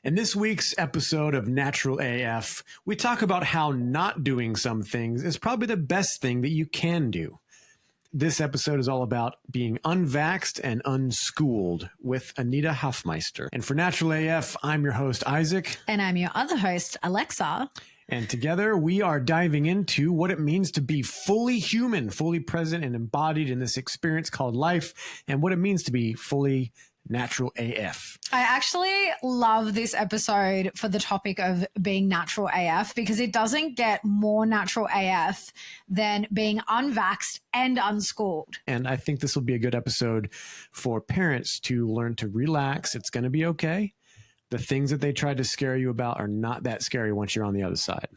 In this week's episode of Natural AF, we talk about how not doing some things is probably the best thing that you can do. This episode is all about being unvaxxed and unschooled with Aneeta Hafemeister. And for Natural AF, I'm your host, Isaac. And I'm your other host, Alexa. And together we are diving into what it means to be fully human, fully present and embodied in this experience called life, and what it means to be fully natural AF. I actually love this episode for the topic of being natural AF because it doesn't get more natural AF than being unvaxxed and unschooled. And I think this will be a good episode for parents to learn to relax. It's going to be okay. The things that they tried to scare you about are not that scary once you're on the other side.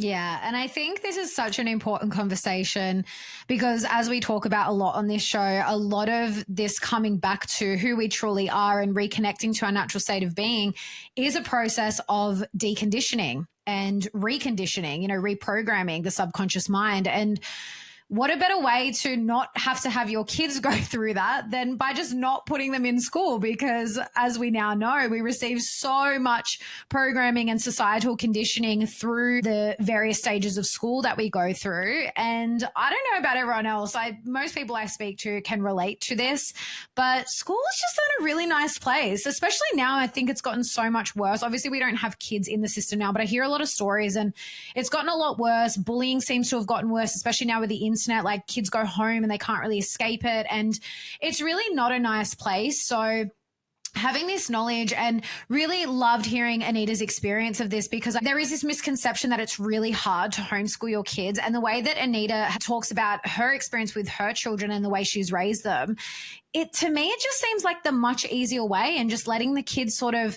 Yeah. And I think this is such an important conversation because as we talk about a lot on this show, a lot of this coming back to who we truly are and reconnecting to our natural state of being is a process of deconditioning and reconditioning, reprogramming the subconscious mind. And what a better way to not have to have your kids go through that than by just not putting them in school, because as we now know, we receive so much programming and societal conditioning through the various stages of school that we go through. And I don't know about everyone else. Most people I speak to can relate to this, but school is just not a really nice place, especially now. I think it's gotten so much worse. Obviously, we don't have kids in the system now, but I hear a lot of stories and it's gotten a lot worse. Bullying seems to have gotten worse, especially now with the internet. Like kids go home and they can't really escape it. And it's really not a nice place. So having this knowledge, and really loved hearing Aneeta's experience of this, because there is this misconception that it's really hard to homeschool your kids. And the way that Aneeta talks about her experience with her children and the way she's raised them, to me, it just seems like the much easier way, and just letting the kids sort of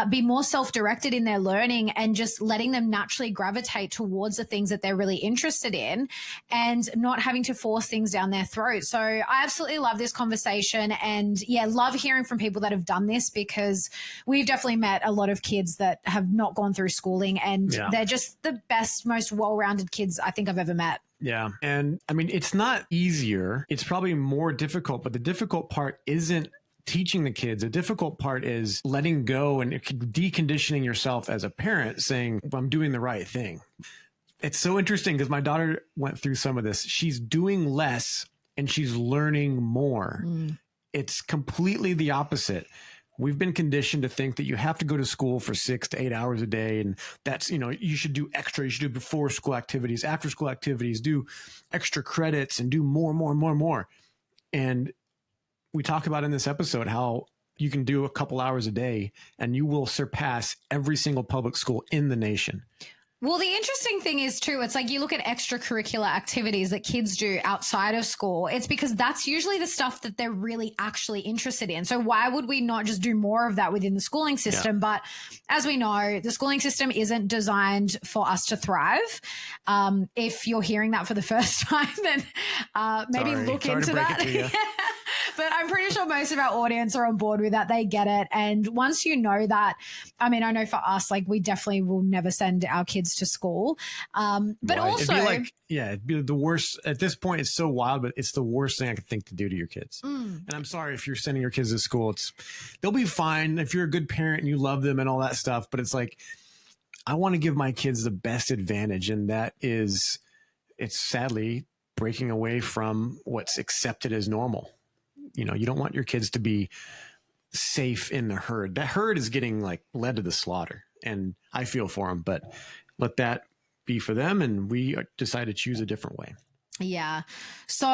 be more self-directed in their learning and just letting them naturally gravitate towards the things that they're really interested in and not having to force things down their throat. So I absolutely love this conversation, and love hearing from people that have done this, because we've definitely met a lot of kids that have not gone through schooling, and they're just the best, most well-rounded kids I think I've ever met. Yeah. And I mean, it's not easier. It's probably more difficult, but the difficult part isn't teaching the kids. The difficult part is letting go and deconditioning yourself as a parent, saying, I'm doing the right thing. It's so interesting because my daughter went through some of this. She's doing less and she's learning more. It's completely the opposite. We've been conditioned to think that you have to go to school for 6 to 8 hours a day. And that's, you should do extra, you should do before school activities, after school activities, do extra credits and do more. And we talk about in this episode how you can do a couple hours a day and you will surpass every single public school in the nation. Well, the interesting thing is too, it's like you look at extracurricular activities that kids do outside of school. It's because that's usually the stuff that they're really actually interested in. So why would we not just do more of that within the schooling system? Yeah. But as we know, the schooling system isn't designed for us to thrive. If you're hearing that for the first time, then maybe look into that. But I'm pretty sure most of our audience are on board with that. They get it. And once you know that, I mean, I know for us, like we definitely will never send our kids to school. But also, it'd be the worst at this point. It's so wild, but it's the worst thing I could think to do to your kids. And I'm sorry if you're sending your kids to school, they'll be fine if you're a good parent and you love them and all that stuff. But it's like, I want to give my kids the best advantage. And it's sadly breaking away from what's accepted as normal. You don't want your kids to be safe in the herd. That herd is getting led to the slaughter, and I feel for them, but let that be for them. And we decide to choose a different way. Yeah. So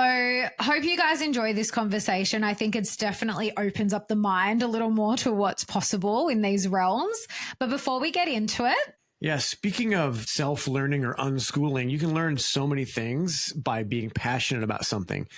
hope you guys enjoy this conversation. I think it's definitely opens up the mind a little more to what's possible in these realms. But before we get into it, yeah, speaking of self-learning or unschooling, you can learn so many things by being passionate about something.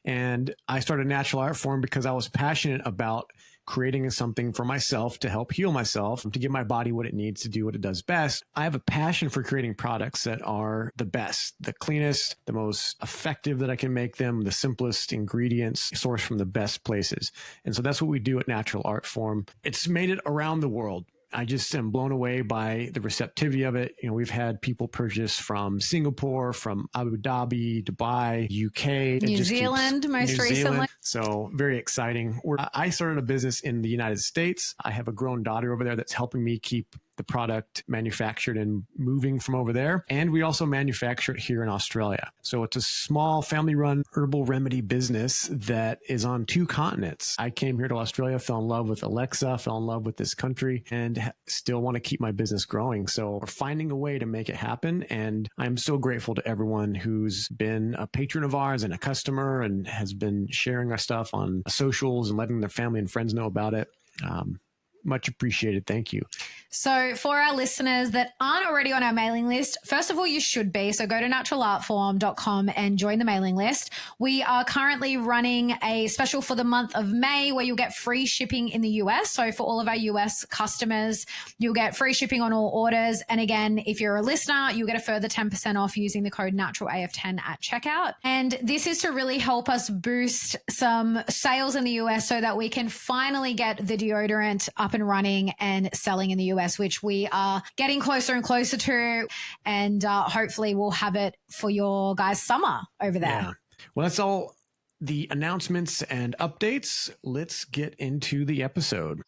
And I started Natural Art Form because I was passionate about creating something for myself to help heal myself, to give my body what it needs to do what it does best. I have a passion for creating products that are the best, the cleanest, the most effective that I can make them, the simplest ingredients sourced from the best places. And so that's what we do at Natural Art Form. It's made it around the world. I just am blown away by the receptivity of it. We've had people purchase from Singapore, from Abu Dhabi, Dubai, UK, New Zealand, most recently. So very exciting. I started a business in the United States. I have a grown daughter over there that's helping me keep the product manufactured and moving from over there. And we also manufacture it here in Australia. So it's a small family-run herbal remedy business that is on 2 continents. I came here to Australia, fell in love with Alexa, fell in love with this country, and still want to keep my business growing. So we're finding a way to make it happen. And I'm so grateful to everyone who's been a patron of ours and a customer and has been sharing our stuff on socials and letting their family and friends know about it. Much appreciated. Thank you. So for our listeners that aren't already on our mailing list, first of all, you should be. So go to naturalartform.com and join the mailing list. We are currently running a special for the month of May where you'll get free shipping in the US. So for all of our US customers, you'll get free shipping on all orders. And again, if you're a listener, you'll get a further 10% off using the code NaturalAF10 at checkout. And this is to really help us boost some sales in the US so that we can finally get the deodorant up and running and selling in the US, which we are getting closer and closer to. And hopefully we'll have it for your guys' summer over there. Yeah. Well, that's all the announcements and updates. Let's get into the episode.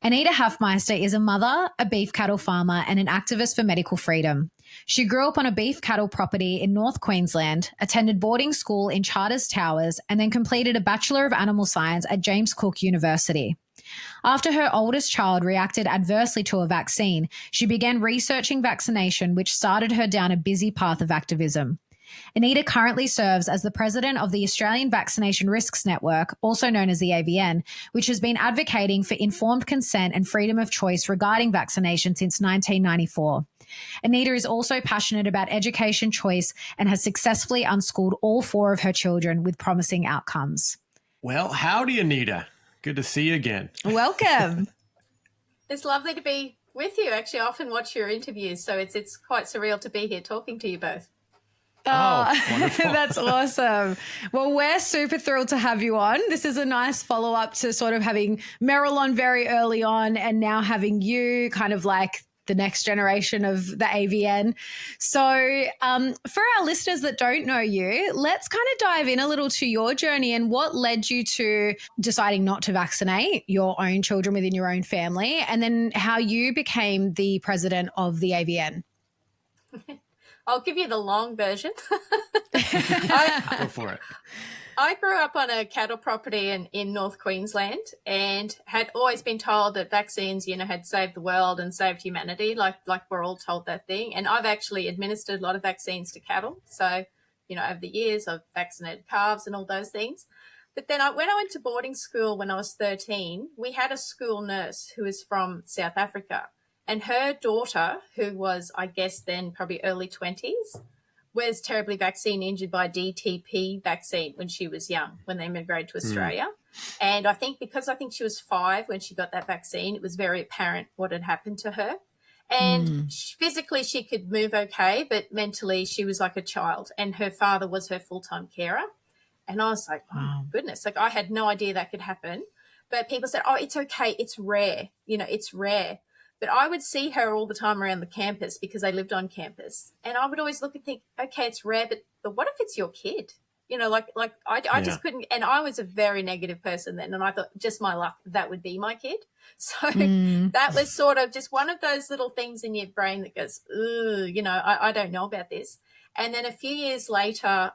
Aneeta Hafemeister is a mother, a beef cattle farmer, and an activist for medical freedom. She grew up on a beef cattle property in North Queensland, attended boarding school in Charters Towers, and then completed a Bachelor of Animal Science at James Cook University. After her oldest child reacted adversely to a vaccine, she began researching vaccination, which started her down a busy path of activism. Aneeta currently serves as the president of the Australian Vaccination-risks Network, also known as the AVN, which has been advocating for informed consent and freedom of choice regarding vaccination since 1994. Aneeta is also passionate about education choice and has successfully unschooled all 4 of her children with promising outcomes. Well, howdy, Aneeta. Good to see you again. Welcome. It's lovely to be with you. Actually, I often watch your interviews, so it's quite surreal to be here talking to you both. Oh, wonderful. That's awesome. Well, we're super thrilled to have you on. This is a nice follow-up to sort of having Meryl on very early on and now having you kind of like the next generation of the AVN. So for our listeners that don't know you, let's kind of dive in a little to your journey and what led you to deciding not to vaccinate your own children within your own family, and then how you became the president of the AVN. I'll give you the long version. Go for it. I grew up on a cattle property in North Queensland and had always been told that vaccines, had saved the world and saved humanity, like we're all told that thing. And I've actually administered a lot of vaccines to cattle. So, over the years, I've vaccinated calves and all those things. But then when I went to boarding school when I was 13, we had a school nurse who was from South Africa. And her daughter, who was, I guess, then probably early 20s, was terribly vaccine injured by DTP vaccine when she was young, when they migrated to Australia. And I think because she was 5 when she got that vaccine, it was very apparent what had happened to her. And physically she could move okay, but mentally she was like a child. And her father was her full-time carer. And I was like, oh, goodness, like I had no idea that could happen. But people said, oh, it's okay, it's rare, it's rare. But I would see her all the time around the campus because I lived on campus. And I would always look and think, okay, it's rare, but what if it's your kid? I just couldn't. And I was a very negative person then. And I thought, just my luck, that would be my kid. So that was sort of just one of those little things in your brain that goes, ooh, I don't know about this. And then a few years later,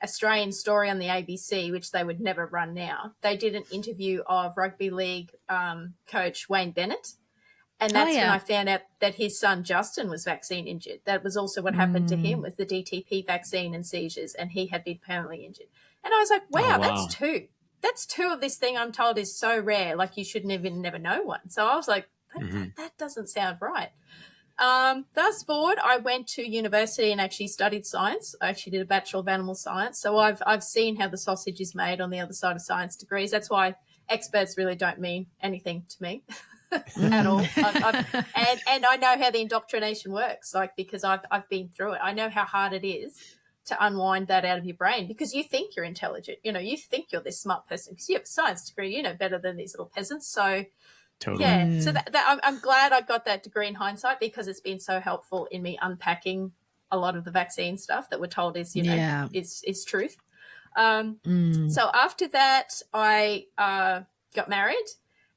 Australian Story on the ABC, which they would never run now, they did an interview of rugby league coach Wayne Bennett. And that's when I found out that his son, Justin, was vaccine injured. That was also what happened to him with the DTP vaccine and seizures, and he had been permanently injured. And I was like, wow, that's 2. That's 2 of this thing I'm told is so rare, like you should never know one. So I was like, that doesn't sound right. Fast forward, I went to university and actually studied science. I actually did a Bachelor of Animal Science. So I've seen how the sausage is made on the other side of science degrees. That's why experts really don't mean anything to me at all. And I know how the indoctrination works, like, because I've been through it. I know how hard it is to unwind that out of your brain, because you think you're intelligent. You know, you think you're this smart person because you have a science degree, you know better than these little peasants. So Totally. yeah, so that I'm glad I got that degree in hindsight, because it's been so helpful in me unpacking a lot of the vaccine stuff that we're told is, you know, is truth. So after that, I got married,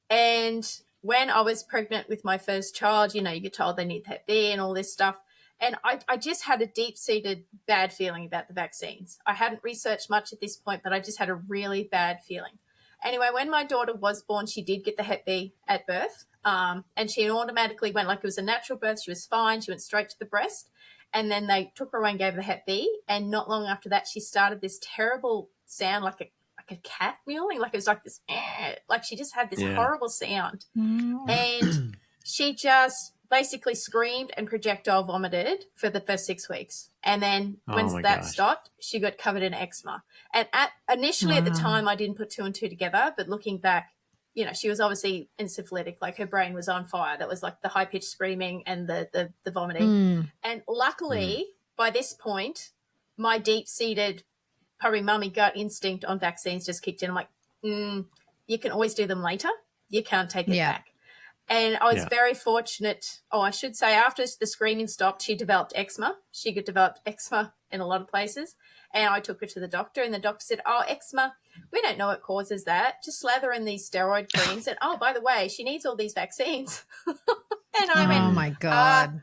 and when I was pregnant with my first child, you know, you get told they need Hep B and all this stuff. And I just had a deep-seated bad feeling about the vaccines. I hadn't researched much at this point, but I just had a really bad feeling. Anyway, when my daughter was born, she did get the Hep B at birth, and she automatically went, like, it was a natural birth. She was fine. She went straight to the breast. And then they took her away and gave her the Hep B. And not long after that, she started this terrible sound, like a cat meowing. Like, it was like this, like she just had this horrible sound. And she just basically screamed and projectile vomited for the first 6 weeks. And then when that stopped, she got covered in eczema. And initially at the time, I didn't put two and two together. But looking back, you know, she was obviously encephalitic, like her brain was on fire. That was like the high-pitched screaming and the vomiting. And luckily, by this point, my deep-seated, probably mummy gut instinct on vaccines just kicked in. I'm like, you can always do them later. You can't take it back. And I was very fortunate. Oh, I should say, after the screaming stopped, she developed eczema. She developed eczema in a lot of places. And I took her to the doctor, and the doctor said, oh, eczema, we don't know what causes that. Just slather in these steroid creams. And, oh, by the way, she needs all these vaccines. And I went, oh, my God.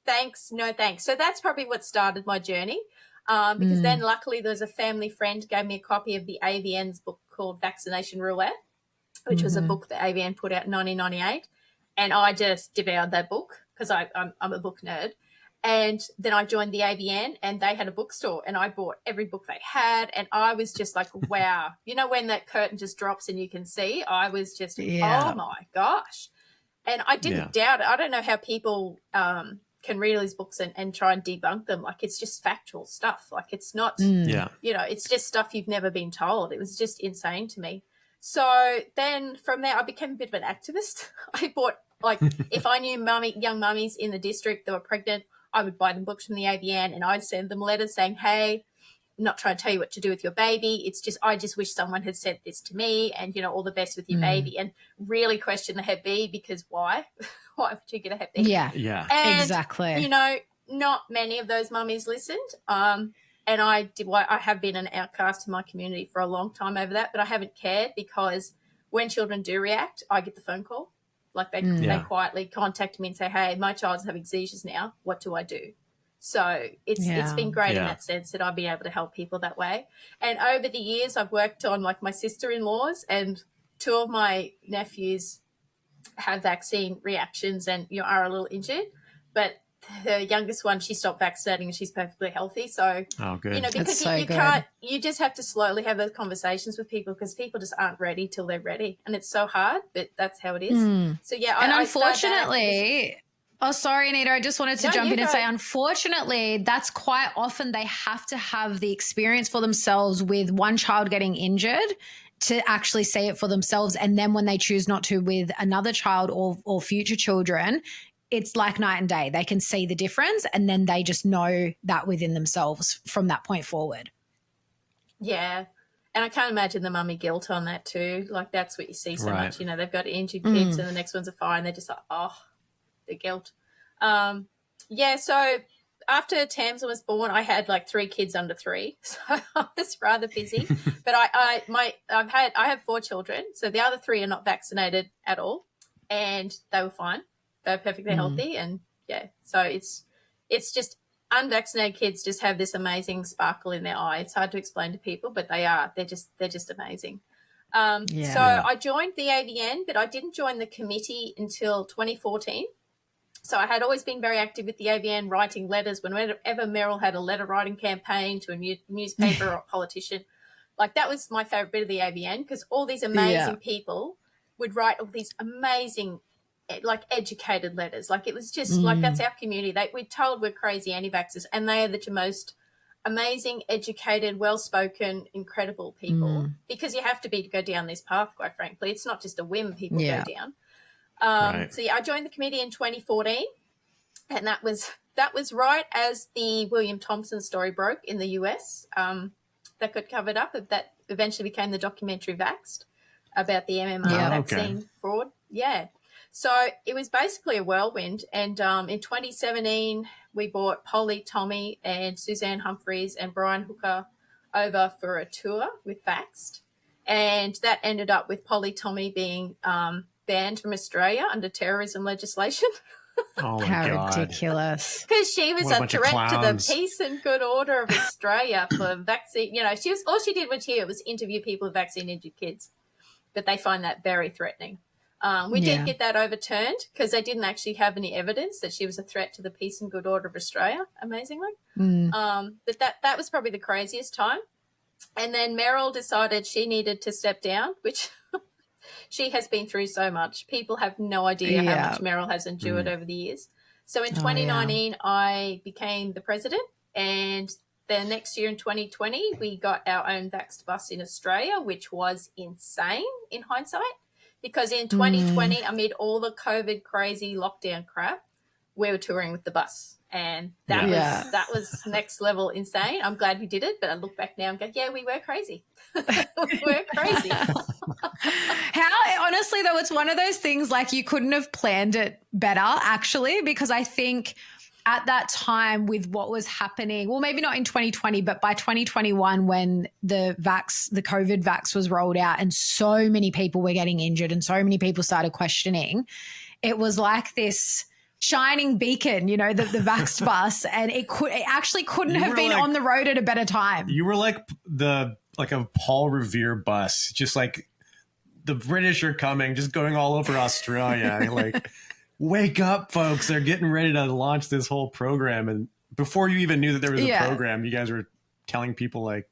Thanks, no thanks. So that's probably what started my journey. Because then luckily there was a family friend gave me a copy of the AVN's book called Vaccination Roulette, which was a book that AVN put out in 1998. And I just devoured that book because I'm a book nerd. And then I joined the AVN, and they had a bookstore, and I bought every book they had. And I was just like, wow. You know, when that curtain just drops and you can see, I was just, oh, my gosh. And I didn't doubt it. I don't know how people can read all these books and try and debunk them. Like, it's just factual stuff. Like, it's not, you know, it's just stuff you've never been told. It was just insane to me. So then from there, I became a bit of an activist. I bought, like, if I knew young mummies in the district that were pregnant, I would buy them books from the AVN, and I'd send them letters saying, hey, I'm not trying to tell you what to do with your baby. It's just, I just wish someone had said this to me, and, you know, all the best with your baby, and really question the Hep B, because why? Why would you get a Hep B? Yeah, and, exactly. You know, not many of those mummies listened. And I have been an outcast in my community for a long time over that, but I haven't cared, because when children do react, I get the phone call. Like, they quietly contact me and say, hey, my child's having seizures now. What do I do? So it's been great in that sense that I've been able to help people that way. And over the years, I've worked on, like, my sister-in-laws, and two of my nephews have vaccine reactions and, you know, are a little injured. But the youngest one, she stopped vaccinating and she's perfectly healthy. So, good. You know, because you can't, you just have to slowly have those conversations with people, because people just aren't ready till they're ready. And it's so hard, but that's how it is. So, yeah. And unfortunately, oh, sorry, Aneeta, I just wanted to jump in and say, unfortunately, that's quite often they have to have the experience for themselves with one child getting injured to actually see it for themselves. And then when they choose not to with another child or future children, it's like night and day. They can see the difference, and then they just know that within themselves from that point forward. Yeah. And I can't imagine the mummy guilt on that too. Like, that's what you see so much. You know, they've got injured kids and the next ones are fine. They're just like, oh, the guilt. So after Tamsin was born, I had like 3 kids under 3. So I was rather busy. But I have 4 children. So the other 3 are not vaccinated at all. And they were fine. They're perfectly healthy. And so it's just unvaccinated kids just have this amazing sparkle in their eye. It's hard to explain to people, but they're just amazing. So I joined the AVN, but I didn't join the committee until 2014. So I had always been very active with the AVN, writing letters. Whenever Meryl had a letter writing campaign to a newspaper or a politician, like, that was my favorite bit of the AVN, because all these amazing people would write all these amazing, like, educated letters. Like, it was just like, that's our community. We're told we're crazy anti-vaxxers, and they are the most amazing, educated, well-spoken, incredible people, because you have to be to go down this path, quite frankly. It's not just a whim people go down. Right. So yeah, I joined the committee in 2014, and that was right as the William Thompson story broke in the US. That got covered up. That eventually became the documentary Vaxxed, about the MMR vaccine fraud. Yeah. So it was basically a whirlwind. And in 2017, we brought Polly, Tommy, and Suzanne Humphreys and Brian Hooker over for a tour with Vaxxed. And that ended up with Polly, Tommy being banned from Australia under terrorism legislation. Oh, my How God. ridiculous. Because she was What a a bunch of threat to the clowns. peace and good order of Australia for vaccine. You know, all she did was interview people with vaccine-injured kids. But they find that very threatening. We did get that overturned because they didn't actually have any evidence that she was a threat to the peace and good order of Australia, amazingly. But that was probably the craziest time. And then Meryl decided she needed to step down, which she has been through so much. People have no idea how much Meryl has endured over the years. So in 2019, I became the president, and then next year in 2020, we got our own Vaxxed bus in Australia, which was insane in hindsight, because in 2020, amid all the COVID crazy lockdown crap, we were touring with the bus, and that was next level insane. I'm glad we did it, but I look back now and go, yeah, we were crazy. We were crazy. How, honestly, though, it's one of those things like you couldn't have planned it better, actually, because I think at that time with what was happening, well, maybe not in 2020, but by 2021 when the COVID vax was rolled out and so many people were getting injured and so many people started questioning, it was like this shining beacon, you know, the Vaxxed bus, and it actually couldn't have been on the road at a better time. You were like a Paul Revere bus, just like the British are coming, just going all over Australia. Like, wake up, folks. They're getting ready to launch this whole program. And before you even knew that there was a program, you guys were telling people like,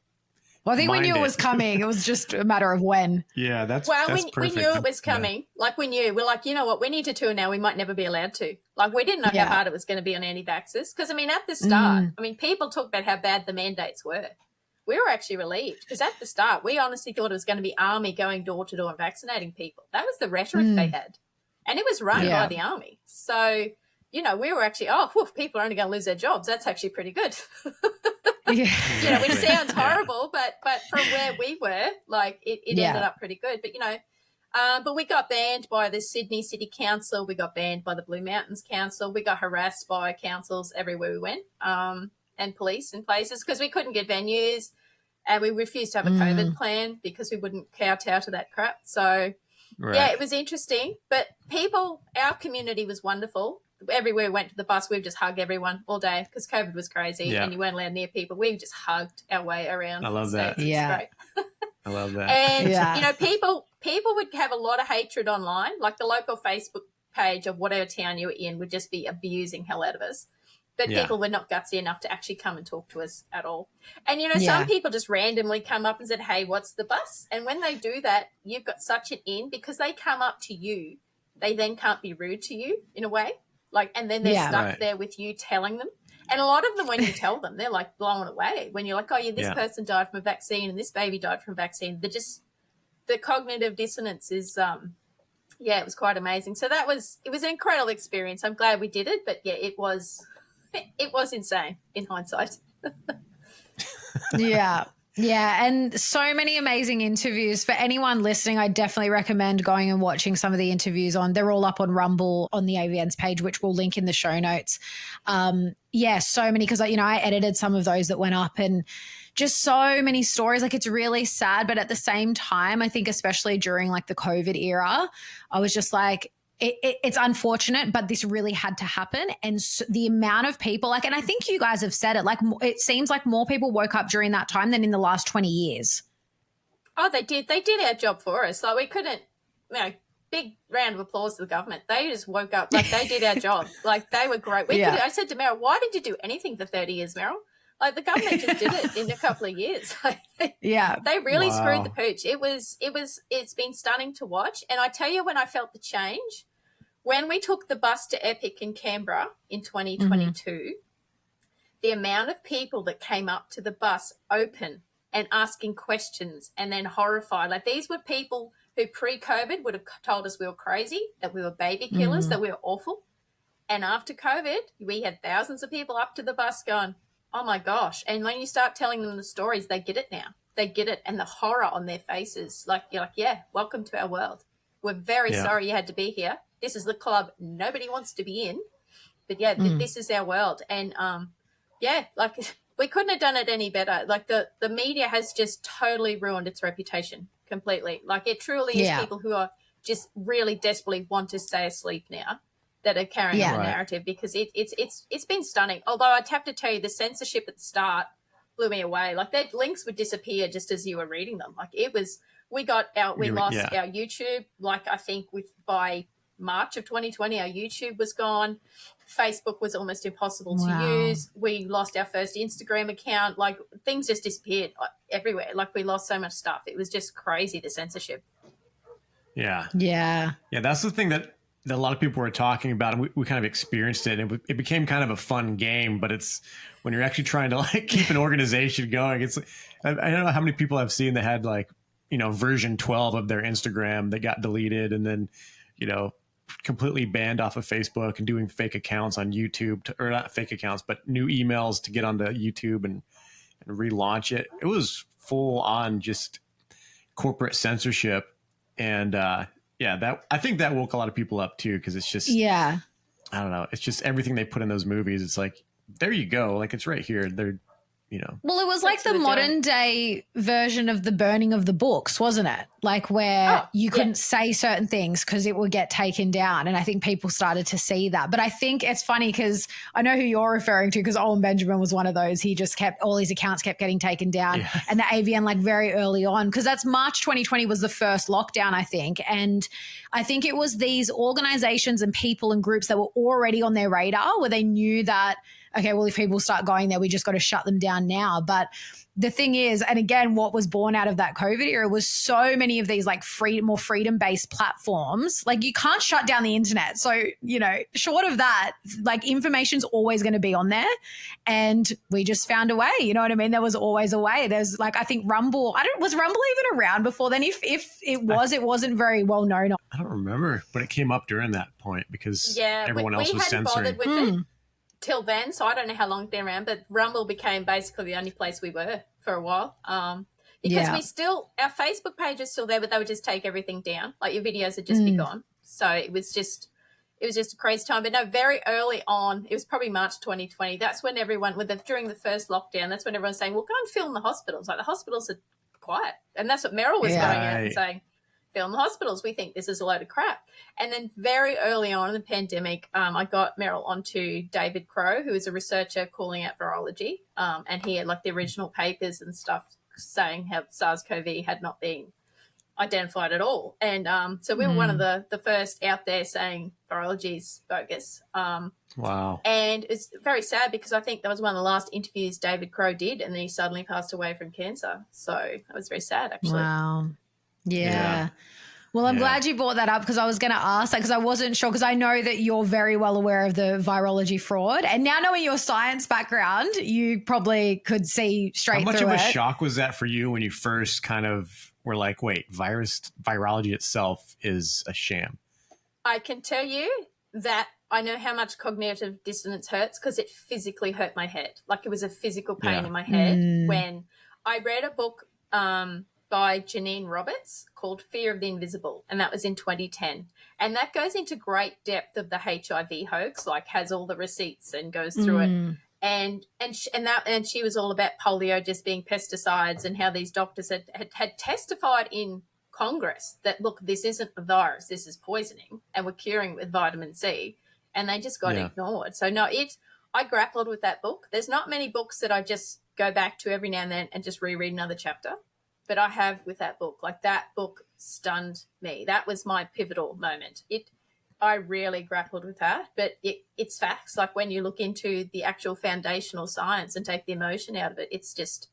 well, I think we knew it was coming. It was just a matter of when. Yeah, that's perfect. We knew it was coming. Yeah. Like we knew. We're like, you know what? We need to tour now. We might never be allowed to. Like we didn't know how hard it was going to be on anti-vaxxers. Because, I mean, at the start, people talk about how bad the mandates were. We were actually relieved because at the start, we honestly thought it was going to be army going door to door and vaccinating people. That was the rhetoric they had. And it was run by the army. So, you know, we were actually, people are only going to lose their jobs. That's actually pretty good. You know, which sounds horrible, but from where we were, like it ended up pretty good. But, you know, but we got banned by the Sydney City Council. We got banned by the Blue Mountains Council. We got harassed by councils everywhere we went, and police in places because we couldn't get venues, and we refused to have a COVID plan because we wouldn't kowtow to that crap. So, yeah, it was interesting. But our community was wonderful. Everywhere we went to the bus, we would just hug everyone all day because COVID was crazy and you weren't allowed near people. We just hugged our way around. I love that. Yeah. I love that. And, you know, people would have a lot of hatred online. Like the local Facebook page of whatever town you were in would just be abusing hell out of us. But people were not gutsy enough to actually come and talk to us at all. And, you know, some people just randomly come up and said, hey, what's the bus? And when they do that, you've got such an in because they come up to you. They then can't be rude to you in a way. Like, and then they're stuck there with you telling them. And a lot of them, when you tell them, they're like blown away. When you're like, oh, yeah, this person died from a vaccine and this baby died from a vaccine. The cognitive dissonance is, it was quite amazing. So it was an incredible experience. I'm glad we did it. But, yeah, it was insane in hindsight. Yeah, and so many amazing interviews. For anyone listening, I definitely recommend going and watching some of the interviews they're all up on Rumble on the AVN's page, which we'll link in the show notes. So many, because, you know, I edited some of those that went up and just so many stories. Like, it's really sad, but at the same time, I think especially during like the COVID era, I was just like, it's unfortunate, but this really had to happen. And so the amount of people, and I think you guys have said it, like it seems like more people woke up during that time than in the last 20 years. Oh, they did. They did our job for us. Like we couldn't, you know, big round of applause to the government. They just woke up, like they did our job. Like they were great. I said to Meryl, why did you do anything for 30 years, Meryl? Like the government just did it in a couple of years. They really screwed the pooch. It's been stunning to watch. And I tell you, when I felt the change, when we took the bus to Epic in Canberra in 2022, the amount of people that came up to the bus open and asking questions and then horrified. Like, these were people who pre-COVID would have told us we were crazy, that we were baby killers, that we were awful. And after COVID, we had thousands of people up to the bus going, oh my gosh. And when you start telling them the stories, they get it now. They get it. And the horror on their faces, like, you're like, yeah, welcome to our world. We're very sorry you had to be here. This is the club nobody wants to be in. But yeah, this is our world. And like, we couldn't have done it any better. Like, the media has just totally ruined its reputation completely. Like, it truly is people who are just really desperately want to stay asleep now that are carrying on the narrative, because it's been stunning. Although I'd have to tell you, the censorship at the start blew me away. Like, their links would disappear just as you were reading them. Like, it was, we lost our YouTube. Like, I think by March of 2020, our YouTube was gone. Facebook was almost impossible to use. We lost our first Instagram account. Like, things just disappeared everywhere. Like, we lost so much stuff. It was just crazy, the censorship. Yeah. That's the thing that a lot of people were talking about, and we kind of experienced it. And it became kind of a fun game, but it's when you're actually trying to like keep an organization going. It's, I don't know how many people I've seen that had like, version 12 of their Instagram that got deleted, and then, completely banned off of Facebook and doing fake accounts on YouTube, or not fake accounts, but new emails to get onto YouTube and relaunch it. It was full on just corporate censorship. And I think that woke a lot of people up too, because it's just, I don't know, it's just everything they put in those movies. It's like, there you go, like, it's right here. They're, Well, it was like the modern day version of the burning of the books, wasn't it? Like, where you couldn't say certain things because it would get taken down. And I think people started to see that. But I think it's funny because I know who you're referring to, because Owen Benjamin was one of those. He just all his accounts kept getting taken down. And the AVN, like, very early on, because that's March 2020 was the first lockdown, I think. And I think it was these organizations and people and groups that were already on their radar, where they knew that, okay, well, if people start going there, we just got to shut them down now. But the thing is, and again, what was born out of that COVID era was so many of these like more freedom-based platforms. Like, you can't shut down the internet. So, short of that, like, information's always going to be on there. And we just found a way, you know what I mean? There was always a way. There's like, I think Rumble, was Rumble even around before then? If it was, it wasn't very well known. I don't remember, but it came up during that point because everyone else was censoring. We hadn't bothered with it till then, so I don't know how long it's been around, but Rumble became basically the only place we were for a while, because we still, our Facebook page is still there, but they would just take everything down. Like, your videos would just be gone. So it was just a crazy time. But no, very early on, it was probably March 2020. That's when everyone, during the first lockdown, that's when everyone's saying, well, go and film the hospitals. Like, the hospitals are quiet. And that's what Meryl was going out and saying, film the hospitals. We think this is a load of crap. And then very early on in the pandemic, I got Meryl onto David Crowe, who is a researcher calling out virology. And he had like the original papers and stuff saying how SARS-CoV had not been identified at all. And so we were one of the first out there saying virology is bogus. Wow. And it's very sad because I think that was one of the last interviews David Crowe did, and then he suddenly passed away from cancer. So that was very sad, actually. Wow. Yeah. Well, I'm glad you brought that up, because I was going to ask that, because I wasn't sure, because I know that you're very well aware of the virology fraud. And now, knowing your science background, you probably could see straight through it. How much of a shock was that for you when you first kind of were like, wait, virology itself is a sham? I can tell you that I know how much cognitive dissonance hurts, because it physically hurt my head. Like, it was a physical pain in my head when I read a book by Janine Roberts called Fear of the Invisible, and that was in 2010. And that goes into great depth of the HIV hoax, like has all the receipts and goes through it. And she was all about polio just being pesticides, and how these doctors had testified in Congress that, look, this isn't a virus, this is poisoning, and we're curing it with vitamin C, and they just got ignored. So no, I grappled with that book. There's not many books that I just go back to every now and then and just reread another chapter. But I have with that book. Like, that book stunned me. That was my pivotal moment. I really grappled with that, but it's facts. Like, when you look into the actual foundational science and take the emotion out of it, it's just,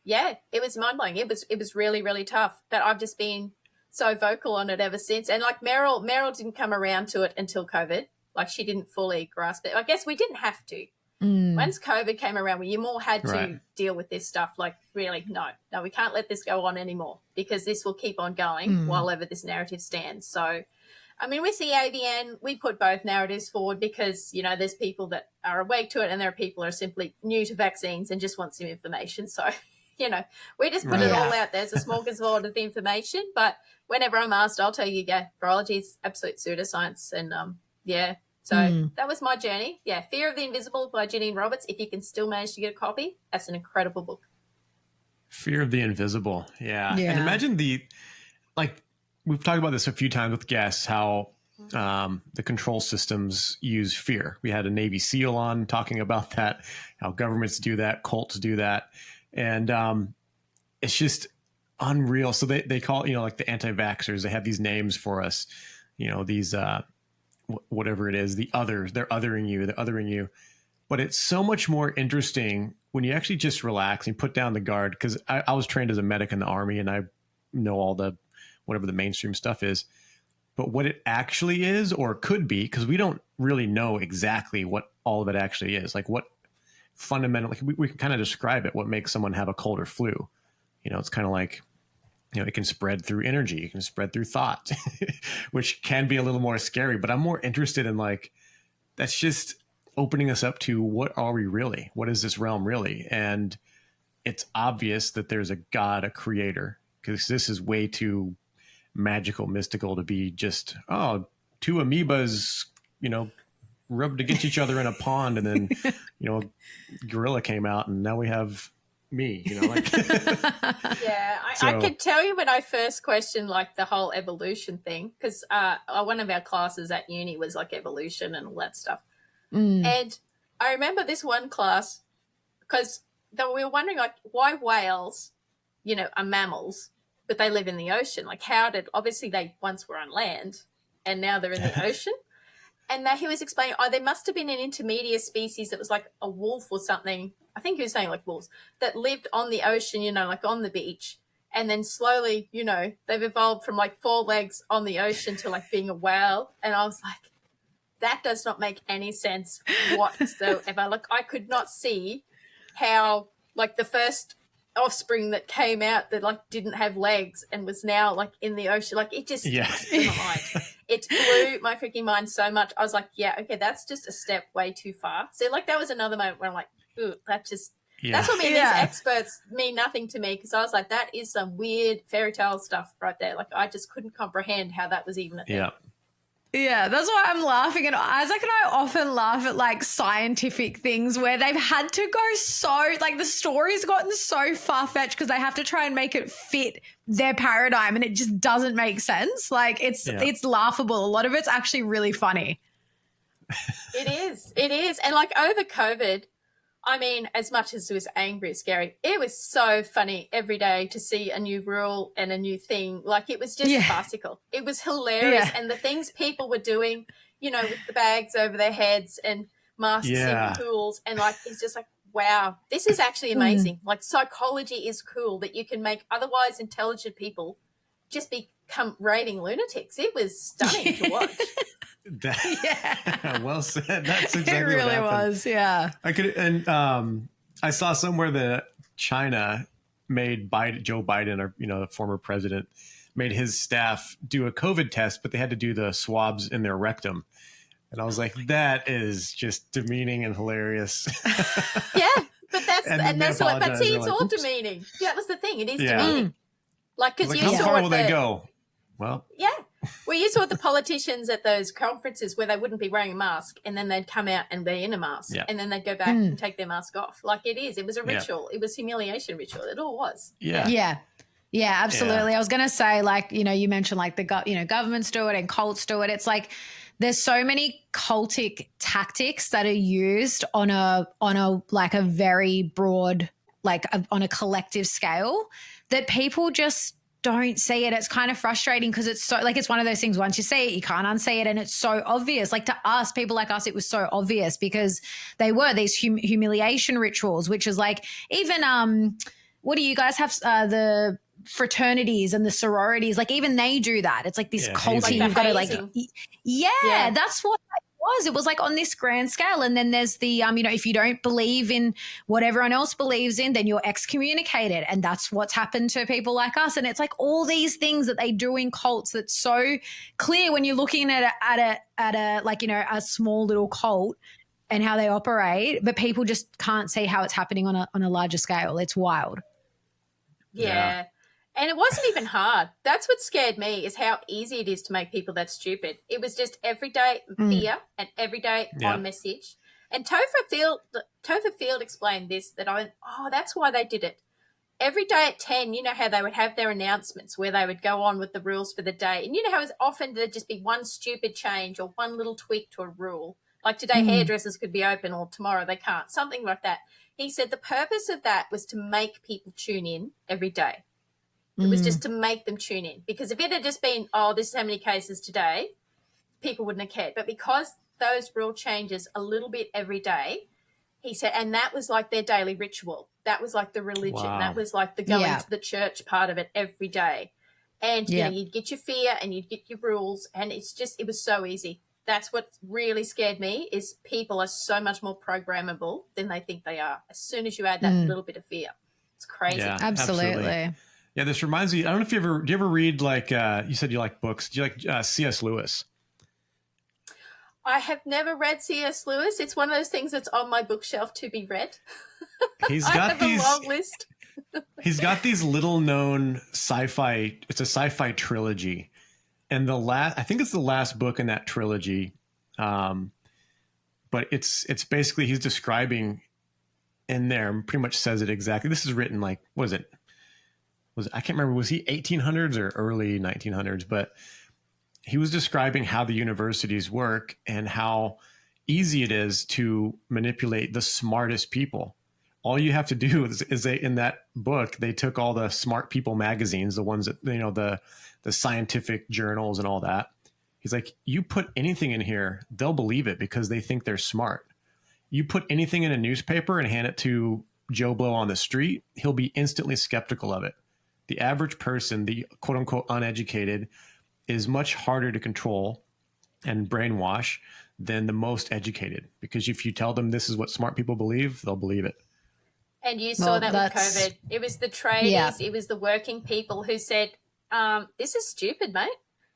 it was mind-blowing. It was really, really tough. But I've just been so vocal on it ever since. And like Meryl didn't come around to it until COVID. Like, she didn't fully grasp it. I guess we didn't have to. Once COVID came around, where you more had to deal with this stuff, like, really, no, we can't let this go on anymore, because this will keep on going while ever this narrative stands. So, I mean, with the AVN, we put both narratives forward because, you know, there's people that are awake to it and there are people that are simply new to vaccines and just want some information. So, you know, we just put it all out there. It's a smorgasbord of information. But whenever I'm asked, I'll tell you, virology is absolute pseudoscience. And, so that was my journey. Yeah, Fear of the Invisible by Janine Roberts. If you can still manage to get a copy, that's an incredible book. Fear of the Invisible. Yeah. And imagine we've talked about this a few times with guests, how the control systems use fear. We had a Navy SEAL on talking about that, how governments do that, cults do that. And it's just unreal. So they call, you know, like the anti-vaxxers, they have these names for us, you know, these whatever it is, the others, they're othering you. But it's so much more interesting when you actually just relax and put down the guard. Because I was trained as a medic in the Army, and I know all the whatever the mainstream stuff is. But what it actually is, or could be, because we don't really know exactly what all of it actually is. Like what fundamentally, we can kind of describe it, what makes someone have a cold or flu. You know, it's kind of like, you know, it can spread through energy, it can spread through thought, which can be a little more scary. But I'm more interested in, like, that's just opening us up to what are we really? What is this realm really? And it's obvious that there's a God, a creator, because this is way too magical, mystical to be just, two amoebas, you know, rubbed against each other in a pond, and then, you know, gorilla came out, and now we have me, you know, like. I could tell you when I first questioned, like, the whole evolution thing, because one of our classes at uni was like evolution and all that stuff. And I remember this one class, because we were wondering, like, why whales, you know, are mammals, but they live in the ocean. Like, obviously they once were on land and now they're in the ocean. And he was explaining, there must have been an intermediate species that was like a wolf or something. I think he was saying like wolves that lived on the ocean, you know, like on the beach. And then slowly, you know, they've evolved from like 4 legs on the ocean to like being a whale. And I was like, that does not make any sense whatsoever. Like, I could not see how, like, the first offspring that came out that like didn't have legs and was now like in the ocean, like, it just blew my mind. It blew my freaking mind so much. I was like, yeah, okay, that's just a step way too far. So like that was another moment where I'm like, ooh, that's what these experts mean nothing to me, because I was like, that is some weird fairy tale stuff right there. Like, I just couldn't comprehend how that was even a thing. Yeah, that's why I'm laughing. And Isaac and I often laugh at like scientific things where they've had to go so, like, the story's gotten so far-fetched because they have to try and make it fit their paradigm, and it just doesn't make sense. Like, it's laughable. A lot of it's actually really funny. It is. And like, over COVID, I mean, as much as it was angry and scary, it was so funny every day to see a new rule and a new thing. Like, it was just farcical. It was hilarious. And the things people were doing, you know, with the bags over their heads and masks in pools. And like, it's just like, wow, this is actually amazing. Like, psychology is cool that you can make otherwise intelligent people just become raving lunatics. It was stunning to watch. Well said. That's exactly it really what happened. was. I saw somewhere that China made Joe Biden, or, you know, the former president, made his staff do a COVID test, but they had to do the swabs in their rectum. And I was like, that is just demeaning and hilarious. But that's what. But see, it's all demeaning. Yeah, that was the thing. It is demeaning. Like, because how far will they go? Well, well, you saw the politicians at those conferences where they wouldn't be wearing a mask, and then they'd come out and be in a mask, and then they'd go back and take their mask off. Like, it was a ritual. It was humiliation ritual. It all was. Yeah, absolutely. I was going to say, like, you know, you mentioned like governments do it and cults do it. It's like, there's so many cultic tactics that are used on a like a very broad, like on a collective scale, that people just don't see it. It's kind of frustrating because it's so, like, it's one of those things, once you see it, you can't unsee it. And it's so obvious. Like, to us, people like us, it was so obvious because they were these humiliation rituals, which is like, even, what do you guys have? The fraternities and the sororities, like, even they do that. It's like this culty, like you've got to like, that's what It was like on this grand scale. And then there's the, if you don't believe in what everyone else believes in, then you're excommunicated. And that's what's happened to people like us. And it's like all these things that they do in cults that's so clear when you're looking at a small little cult and how they operate, but people just can't see how it's happening on a larger scale. It's wild. Yeah. And it wasn't even hard. That's what scared me, is how easy it is to make people that stupid. It was just everyday fear and everyday on message. And Topher Field explained this, that I went, oh, that's why they did it. Every day at 10, you know how they would have their announcements where they would go on with the rules for the day. And you know how it's often there'd just be one stupid change or one little tweak to a rule. Like today, hairdressers could be open, or tomorrow they can't, something like that. He said the purpose of that was to make people tune in every day. It was just to make them tune in, because if it had just been, oh, this is how many cases today, people wouldn't have cared. But because those rule changes a little bit every day, he said, and that was like their daily ritual. That was like the religion. Wow. That was like the going to the church part of it every day. And, you know, you'd get your fear and you'd get your rules, and it was so easy. That's what really scared me, is people are so much more programmable than they think they are. As soon as you add that little bit of fear, it's crazy. Yeah, Absolutely. Yeah, this reminds me, I don't know if do you ever read, like, you said you like books. Do you like C.S. Lewis? I have never read C.S. Lewis. It's one of those things that's on my bookshelf to be read. He's got a long list. He's got these little known sci-fi, it's a sci-fi trilogy. And I think it's the last book in that trilogy. But it's basically, he's describing in there, and pretty much says it exactly. This is written like, I can't remember, was he 1800s or early 1900s, but he was describing how the universities work and how easy it is to manipulate the smartest people. All you have to do is they, in that book, they took all the smart people magazines, the ones that, you know, the scientific journals and all that. He's like, you put anything in here, they'll believe it because they think they're smart. You put anything in a newspaper and hand it to Joe Blow on the street, he'll be instantly skeptical of it. The average person, the quote unquote uneducated, is much harder to control and brainwash than the most educated, because if you tell them this is what smart people believe, they'll believe it. And you saw that with COVID. It was the tradies, it was the working people who said, this is stupid, mate.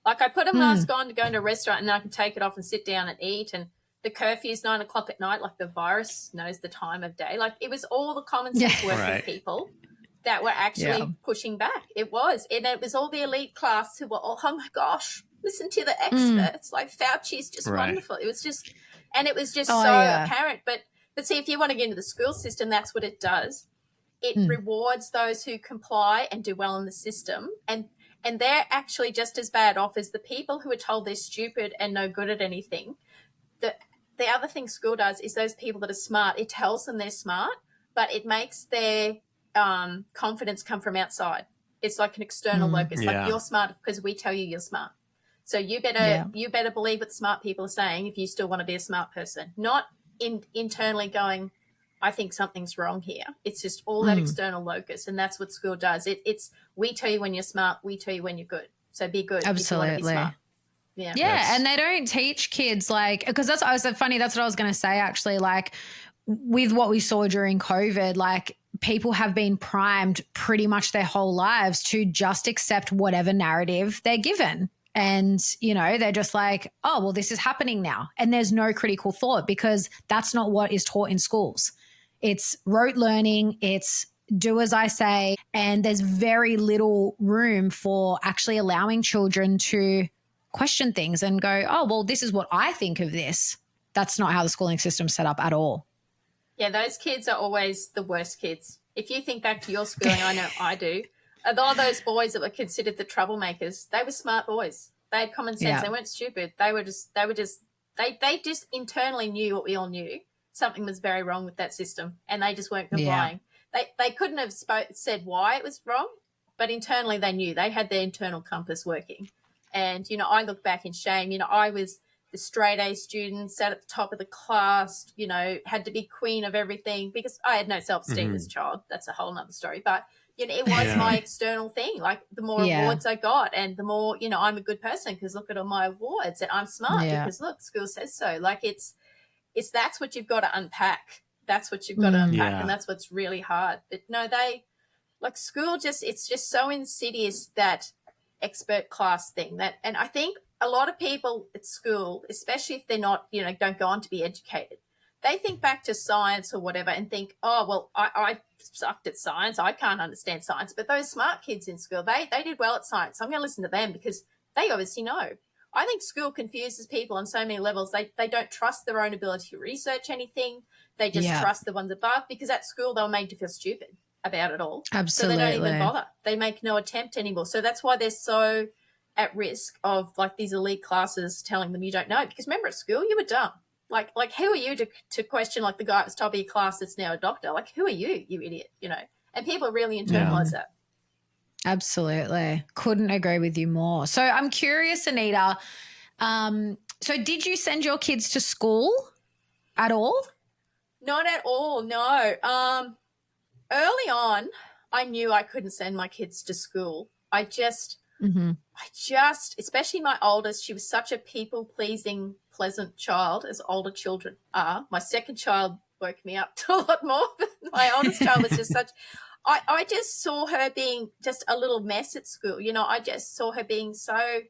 Like, I put a mask on to go into a restaurant and then I can take it off and sit down and eat, and the curfew is 9 o'clock at night, like the virus knows the time of day. Like, it was all the common sense working people that were actually pushing back. It was. And it was all the elite class who were all, oh my gosh, listen to the experts. Like, Fauci's just wonderful. It was just, and it was just apparent. But see, if you want to get into the school system, that's what it does. It rewards those who comply and do well in the system. And they're actually just as bad off as the people who are told they're stupid and no good at anything. The other thing school does is those people that are smart, it tells them they're smart, but it makes their confidence come from outside. It's like an external locus. Like, you're smart because we tell you you're smart. So you better believe what smart people are saying if you still want to be a smart person. Not internally going, I think something's wrong here. It's just all that external locus, and that's what school does. It's we tell you when you're smart, we tell you when you're good. So be good. Absolutely. If you want to be smart. Yeah. Yeah, and they don't teach kids, like, because that's funny. That's what I was going to say, actually. Like, with what we saw during COVID, like, people have been primed pretty much their whole lives to just accept whatever narrative they're given. And, you know, they're just like, oh, well, this is happening now. And there's no critical thought, because that's not what is taught in schools. It's rote learning. It's do as I say. And there's very little room for actually allowing children to question things and go, oh, well, this is what I think of this. That's not how the schooling system's set up at all. Yeah, those kids are always the worst kids. If you think back to your schooling, I know I do. All those boys that were considered the troublemakers, they were smart boys. They had common sense. They weren't stupid. They just internally knew what we all knew. Something was very wrong with that system, and they just weren't complying. They couldn't have said why it was wrong, but internally they knew. They had their internal compass working. And, you know, I look back in shame. You know, I was the straight A student, sat at the top of the class, you know, had to be queen of everything because I had no self-esteem as a child. That's a whole nother story. But You know, it was my external thing. Like the more awards I got and the more, you know, I'm a good person because look at all my awards, and I'm smart because look, school says so. Like it's that's what you've got to unpack. That's what you've got to unpack. And that's what's really hard. But no, like school it's just so insidious, that expert class thing, and I think a lot of people at school, especially if they're not, you know, don't go on to be educated, they think back to science or whatever and think, oh, well, I sucked at science. I can't understand science. But those smart kids in school, they did well at science. I'm going to listen to them because they obviously know. I think school confuses people on so many levels. They don't trust their own ability to research anything. They just trust the ones above, because at school they were made to feel stupid about it all. Absolutely. So they don't even bother. They make no attempt anymore. So that's why they're so at risk of like these elite classes telling them you don't know. Because remember, at school you were dumb. Like who are you to question like the guy at the top of your class that's now a doctor? Like, who are you idiot? You know, and people really internalize that. Absolutely. Couldn't agree with you more. So I'm curious, Aneeta, so did you send your kids to school at all? Not at all, no. Early on, I knew I couldn't send my kids to school. I just, especially my oldest, she was such a people-pleasing, pleasant child, as older children are. My second child woke me up to a lot more, but my oldest child was just such, I just saw her being just a little mess at school. You know, I just saw her being so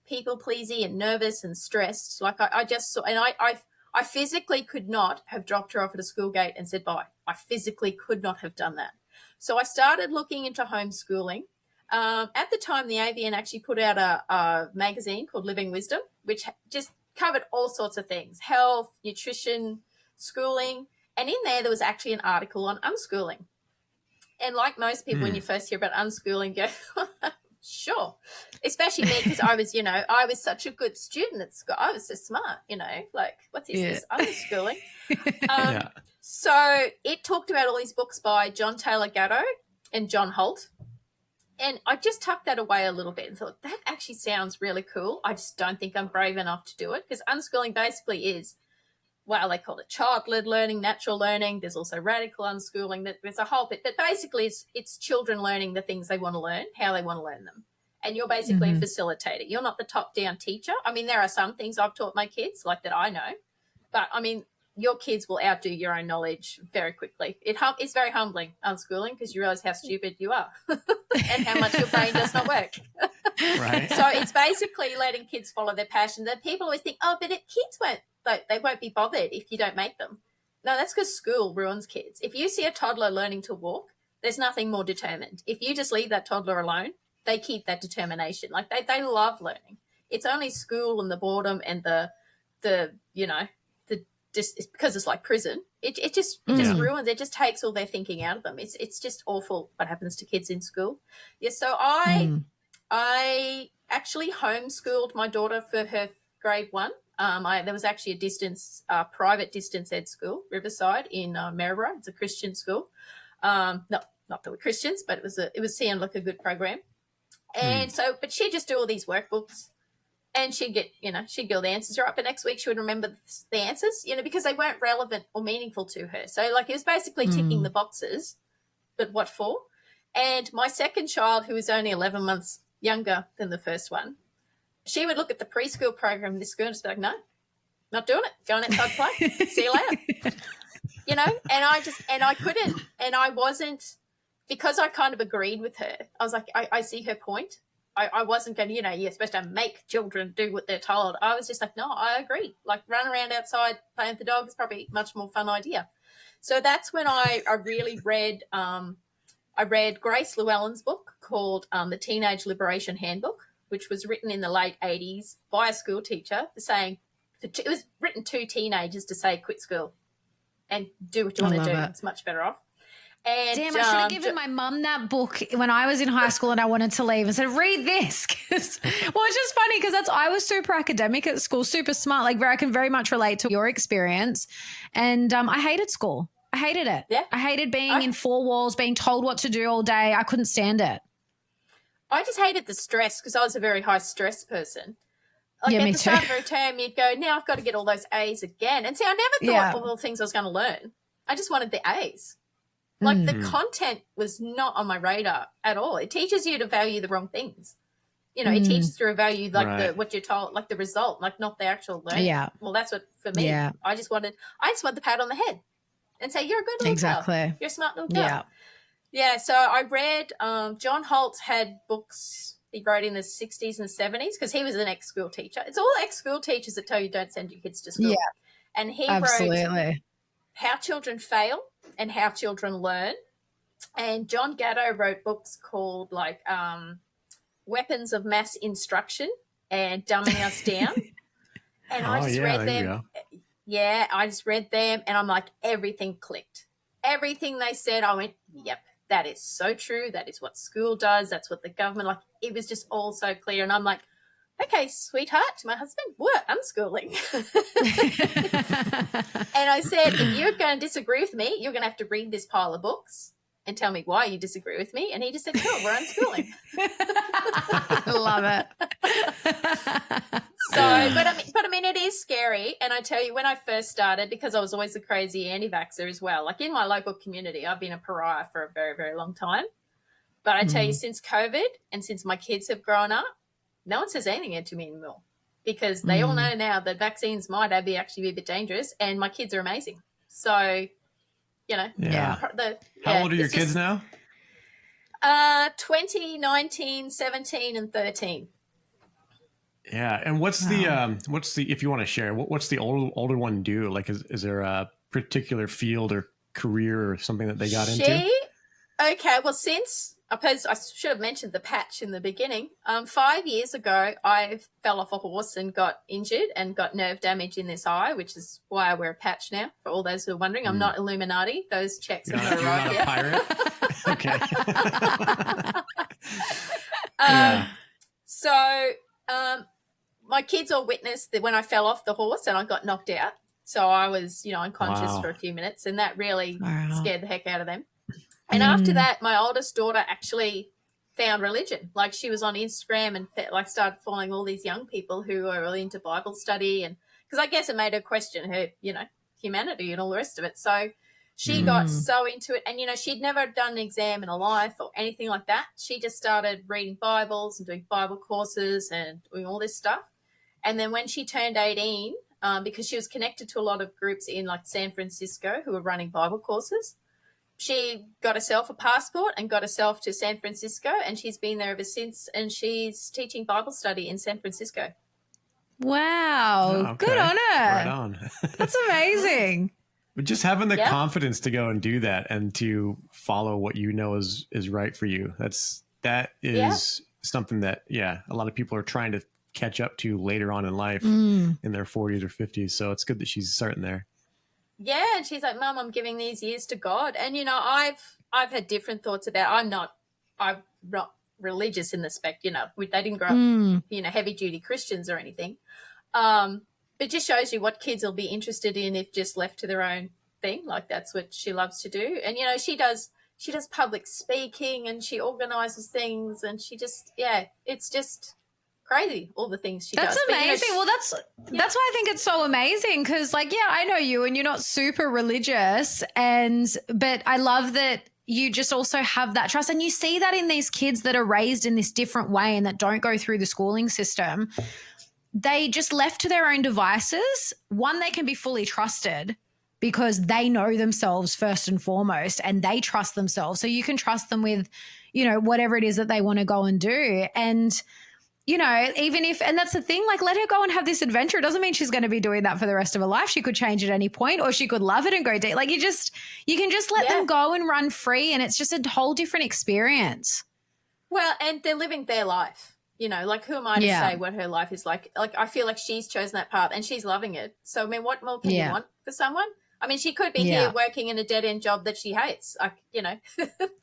people-pleasing and nervous and stressed. Like I just saw, and I physically could not have dropped her off at a school gate and said bye. I physically could not have done that. So I started looking into homeschooling. At the time, the AVN actually put out a magazine called Living Wisdom, which just covered all sorts of things: health, nutrition, schooling. And in there was actually an article on unschooling. And like most people, when you first hear about unschooling, you go, sure. Especially me, because I was, you know, I was such a good student at school. I was so smart, you know, like, what is this unschooling? So it talked about all these books by John Taylor Gatto and John Holt. And I just tucked that away a little bit and thought, that actually sounds really cool. I just don't think I'm brave enough to do it, because unschooling basically is, well, they call it child-led learning, natural learning. There's also radical unschooling. There's a whole bit. But basically it's children learning the things they want to learn, how they want to learn them. And you're basically a facilitator. You're not the top-down teacher. I mean, there are some things I've taught my kids, like that I know. But, I mean, your kids will outdo your own knowledge very quickly. It's very humbling, unschooling, because you realise how stupid you are and how much your brain does not work. Right. So it's basically letting kids follow their passion. That people always think, oh, but kids won't. They won't be bothered if you don't make them. No, that's because school ruins kids. If you see a toddler learning to walk, there's nothing more determined. If you just leave that toddler alone, they keep that determination. Like they love learning. It's only school and the boredom and the you know, it's because it's like prison. It just ruins. It just takes all their thinking out of them. It's just awful what happens to kids in school. Yeah. So I actually homeschooled my daughter for her grade 1. There was actually a private distance ed school, Riverside in Maryborough. It's a Christian school. Not that we're Christians, but it was seemed like a good program. And so, but she'd just do all these workbooks, and she'd get all the answers right. But next week she would remember the answers, you know, because they weren't relevant or meaningful to her. So like it was basically ticking the boxes, but what for? And my second child, who was only 11 months younger than the first one, she would look at the preschool program in this school and just be like, no, not doing it. Going outside play. See you later. You know, and I couldn't, and I wasn't, because I kind of agreed with her. I was like, I see her point. I wasn't going to, you know, you're supposed to make children do what they're told. I was just like, no, I agree. Like run around outside playing with the dog is probably a much more fun idea. So that's when I really read, I read Grace Llewellyn's book called The Teenage Liberation Handbook, which was written in the late 80s by a school teacher saying, it was written to teenagers to say, quit school and do what you want to do. It's much better off. And, damn, I should have given my mum that book when I was in high school and I wanted to leave and said, read this. Well, it's just funny because I was super academic at school, super smart, like where I can very much relate to your experience. And I hated school. I hated it. Yeah. I hated being in four walls, being told what to do all day. I couldn't stand it. I just hated the stress because I was a very high stress person. Like yeah, at me the too. start of a term, you'd go, now I've got to get all those A's again. And see, I never thought all the things I was going to learn. I just wanted the A's. Like the content was not on my radar at all. It teaches you to value the wrong things. It teaches through a value like what you're told, like the result, like not the actual learning. Yeah. Well, that's what for me. Yeah. I just want the pat on the head and say you're a good little girl. You're a smart little girl. Yeah. Yeah. So I read John Holtz had books he wrote in the 60s and 70s because he was an ex-school teacher. It's all ex-school teachers that tell you don't send your kids to school. Yeah. And he Absolutely. wrote How Children Fail and How Children Learn. And John Gatto wrote books called like Weapons of Mass Instruction and Dumbing Us Down. And I just read them. Yeah, I just read them and I'm like, everything clicked. Everything they said, I went, yep, that is so true. That is what school does. That's what the government, like, it was just all so clear. And I'm like, okay, sweetheart, to my husband, we're unschooling. And I said, if you're going to disagree with me, you're going to have to read this pile of books and tell me why you disagree with me. And he just said, cool, we're unschooling. I love it. But I mean, it is scary. And I tell you, when I first started, because I was always a crazy anti-vaxxer as well, like in my local community, I've been a pariah for a very, very long time. But I tell you, since COVID and since my kids have grown up, no one says anything to me anymore because they all know now that vaccines might actually be a bit dangerous, and my kids are amazing. So, How old are your kids now? 20, 19, 17, and 13. Yeah. And what's the if you want to share, what's the older one do? Like, is there a particular field or career or something that they got into? Okay. Well, I should have mentioned the patch in the beginning. 5 years ago, I fell off a horse and got injured and got nerve damage in this eye, which is why I wear a patch now. For all those who are wondering, I'm not Illuminati. Those checks are not arrived yet. Pirate? Okay. So my kids all witnessed that when I fell off the horse and I got knocked out. So I was, unconscious for a few minutes, and that really scared the heck out of them. And after that, my oldest daughter actually found religion. Like, she was on Instagram and started following all these young people who are really into Bible study, and because I guess it made her question her, humanity and all the rest of it. So she got so into it, and she'd never done an exam in her life or anything like that. She just started reading Bibles and doing Bible courses and doing all this stuff. And then when she turned 18, because she was connected to a lot of groups in like San Francisco who were running Bible courses, she got herself a passport and got herself to San Francisco, and she's been there ever since, and she's teaching Bible study in San Francisco. Wow. Oh, okay. Good on her. Right on. That's amazing. But just having the confidence to go and do that and to follow what you know is right for you. That is something that, a lot of people are trying to catch up to later on in life in their 40s or 50s. So it's good that she's starting there. Yeah, and she's like, Mum, I'm giving these years to God. And, I've had different thoughts about I'm not religious in the spec, they didn't grow up, heavy-duty Christians or anything. It just shows you what kids will be interested in if just left to their own thing. Like, that's what she loves to do. And, she does public speaking and she organises things, and she just, it's just crazy, all the things she does. That's amazing. Well, that's why I think it's so amazing, because I know you and you're not super religious, but I love that you just also have that trust, and you see that in these kids that are raised in this different way and that don't go through the schooling system. They just left to their own devices. One, they can be fully trusted because they know themselves first and foremost, and they trust themselves. So you can trust them with, whatever it is that they want to go and do. And even if, and that's the thing, like, let her go and have this adventure. It doesn't mean she's going to be doing that for the rest of her life. She could change at any point, or she could love it and go deep. Like, you can just let them go and run free, and it's just a whole different experience. Well, and they're living their life, like, who am I to say what her life is like? Like, I feel like she's chosen that path and she's loving it. So, I mean, what more can you want for someone? I mean, she could be here working in a dead-end job that she hates. Like,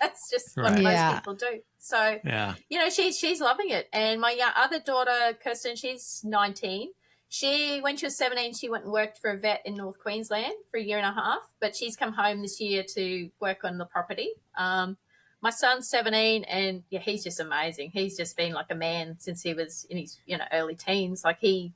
that's just what most people do. So, she's loving it. And my other daughter, Kirsten, she's 19. When she was 17, she went and worked for a vet in North Queensland for a year and a half, but she's come home this year to work on the property. My son's 17, and he's just amazing. He's just been like a man since he was in his, early teens. Like, he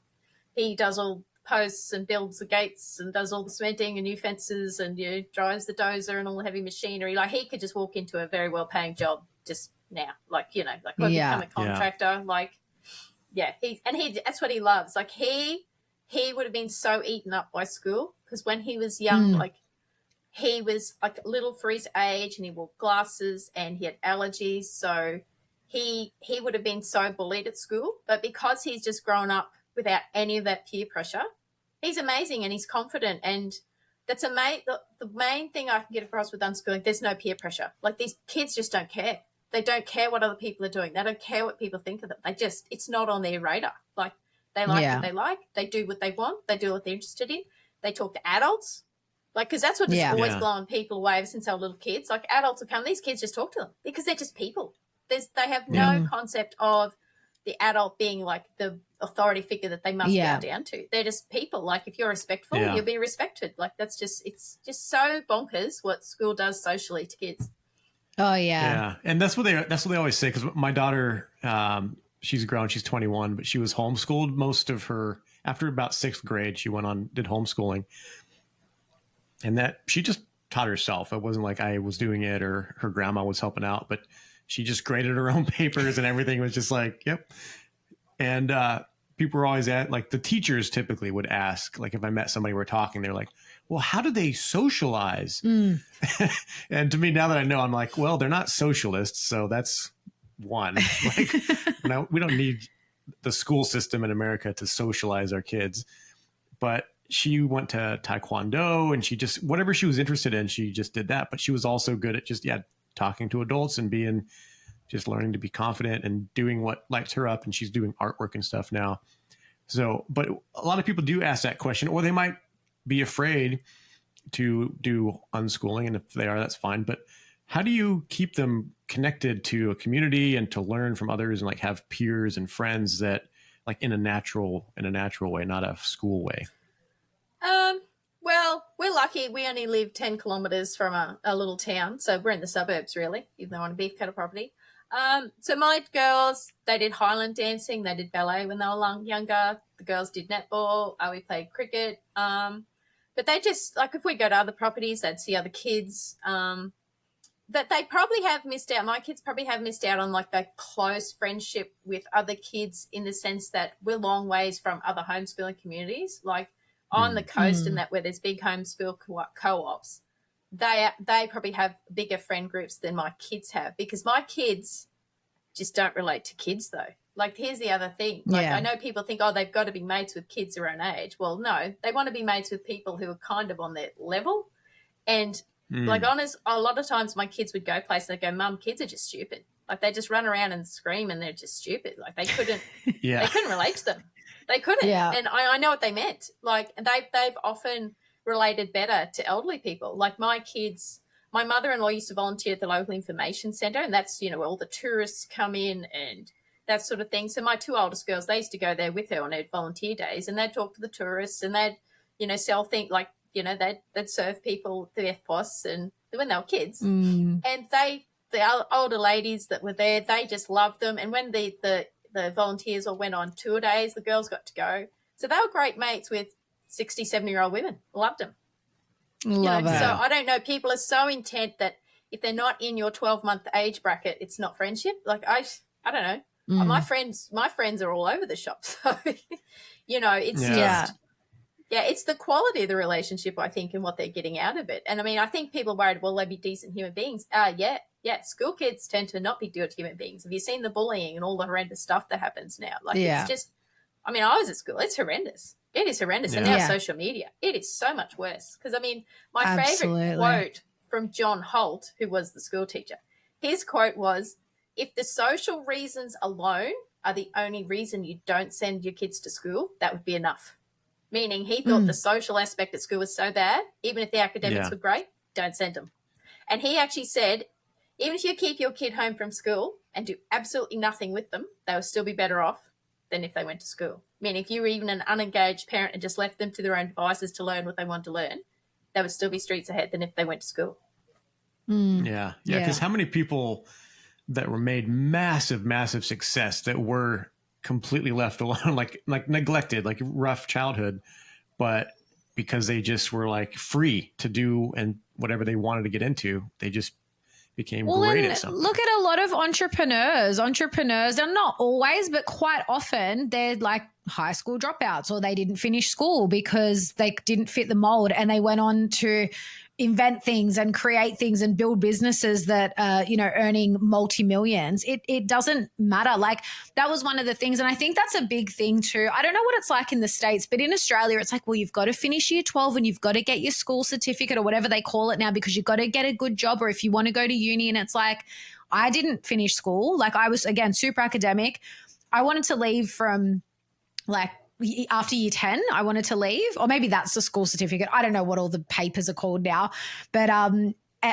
does all posts and builds the gates and does all the cementing and new fences and, you know, drives the dozer and all the heavy machinery. Like, he could just walk into a very well-paying job just now, like, you know, like, go become a contractor. Like, yeah, that's what he loves. Like, he would have been so eaten up by school, because when he was young, like, he was like little for his age, and he wore glasses and he had allergies. So he would have been so bullied at school. But because he's just grown up without any of that peer pressure, he's amazing and he's confident. And that's the main thing I can get across with unschooling. There's no peer pressure. Like, these kids just don't care. They don't care what other people are doing. They don't care what people think of them. It's not on their radar. Like, they like what they like. They do what they want. They do what they're interested in. They talk to adults. Like, because that's what just always blowing people away ever since they were little kids. Like, adults will come, these kids just talk to them because they're just people. They have no concept of the adult being like the authority figure that they must bow down to. They're just people. Like, if you're respectful, you'll be respected. Like, it's just so bonkers what school does socially to kids. Oh yeah. Yeah. And that's what they always say. Cause my daughter, she's grown, she's 21, but she was homeschooled most of her, after about 6th grade, she did homeschooling. And that she just taught herself. It wasn't like I was doing it or her grandma was helping out, but she just graded her own papers and everything was just like, yep. And people were always like the teachers typically would ask, like if I met somebody, we're talking, they're like, well, how do they socialize? And to me, now that I know, I'm like, well, they're not socialists. So that's one. Like, no, we don't need the school system in America to socialize our kids. But she went to Taekwondo and she just, whatever she was interested in, she just did that. But she was also good at just, talking to adults and just learning to be confident and doing what lights her up. And she's doing artwork and stuff now. So, but a lot of people do ask that question, or they might be afraid to do unschooling. And if they are, that's fine. But how do you keep them connected to a community and to learn from others and like have peers and friends that like in a natural way, not a school way? Well, we're lucky. We only live 10 kilometres from a little town. So we're in the suburbs, really, even though on a beef cattle property. So my girls, they did Highland dancing. They did ballet when they were younger. The girls did netball. We played cricket. But they just, like, if we go to other properties, they'd see other kids. That they probably have missed out. My kids probably have missed out on, like, that close friendship with other kids, in the sense that we're long ways from other homeschooling communities. Like, on the coast and that, where there's big homeschool co-ops, they probably have bigger friend groups than my kids have, because my kids just don't relate to kids, though. Like, here's the other thing. Like, I know people think, they've got to be mates with kids their own age. Well, no, they want to be mates with people who are kind of on their level. And like, honest, a lot of times my kids would go places and they go, Mum, kids are just stupid. Like, they just run around and scream and they're just stupid. Like, they couldn't relate to them. They couldn't. Yeah. And I know what they meant. Like, and they've often related better to elderly people. Like, my kids, my mother-in-law used to volunteer at the local information centre, and that's, where all the tourists come in and that sort of thing. So my 2 oldest girls, they used to go there with her on her volunteer days, and they'd talk to the tourists and they'd, sell things, like, they'd serve people the FPOS, and when they were kids. And the older ladies that were there, they just loved them. And when the volunteers all went on tour days, the girls got to go. So they were great mates with 60, 70-year-old women. Loved them. Love it. So I don't know. People are so intent that if they're not in your 12-month age bracket, it's not friendship. Like, I don't know. My friends are all over the shop. So, it's just, it's the quality of the relationship, I think, and what they're getting out of it. And I mean, I think people are worried, will they be decent human beings? Yeah, school kids tend to not be good human beings. Have you seen the bullying and all the horrendous stuff that happens now? Like, it's just, I mean, I was at school. It's horrendous. It is horrendous. And now social media, it is so much worse. Because, I mean, my favourite quote from John Holt, who was the school teacher, his quote was, if the social reasons alone are the only reason you don't send your kids to school, that would be enough. Meaning he thought the social aspect at school was so bad, even if the academics were great, don't send them. And he actually said, even if you keep your kid home from school and do absolutely nothing with them, they will still be better off than if they went to school. Meaning, if you were even an unengaged parent and just left them to their own devices to learn what they want to learn, they would still be streets ahead than if they went to school. Yeah. Because how many people that were made massive success that were completely left alone, like neglected, like rough childhood, but because they just were like free to do and whatever they wanted to get into, they just became great at something. Look at a lot of entrepreneurs, and not always, but quite often they're like high school dropouts, or they didn't finish school because they didn't fit the mold, and they went on to invent things and create things and build businesses that earning multi-millions. It doesn't matter. Like, that was one of the things, and I think that's a big thing too. I don't know what it's like in the States, but in Australia it's like, well, you've got to finish year 12 and you've got to get your school certificate or whatever they call it now, because you've got to get a good job, or if you want to go to uni. And it's like, I didn't finish school. Like, I was, again, super academic. I wanted to leave from like after year 10, I wanted to leave, or maybe that's the school certificate. I don't know what all the papers are called now, but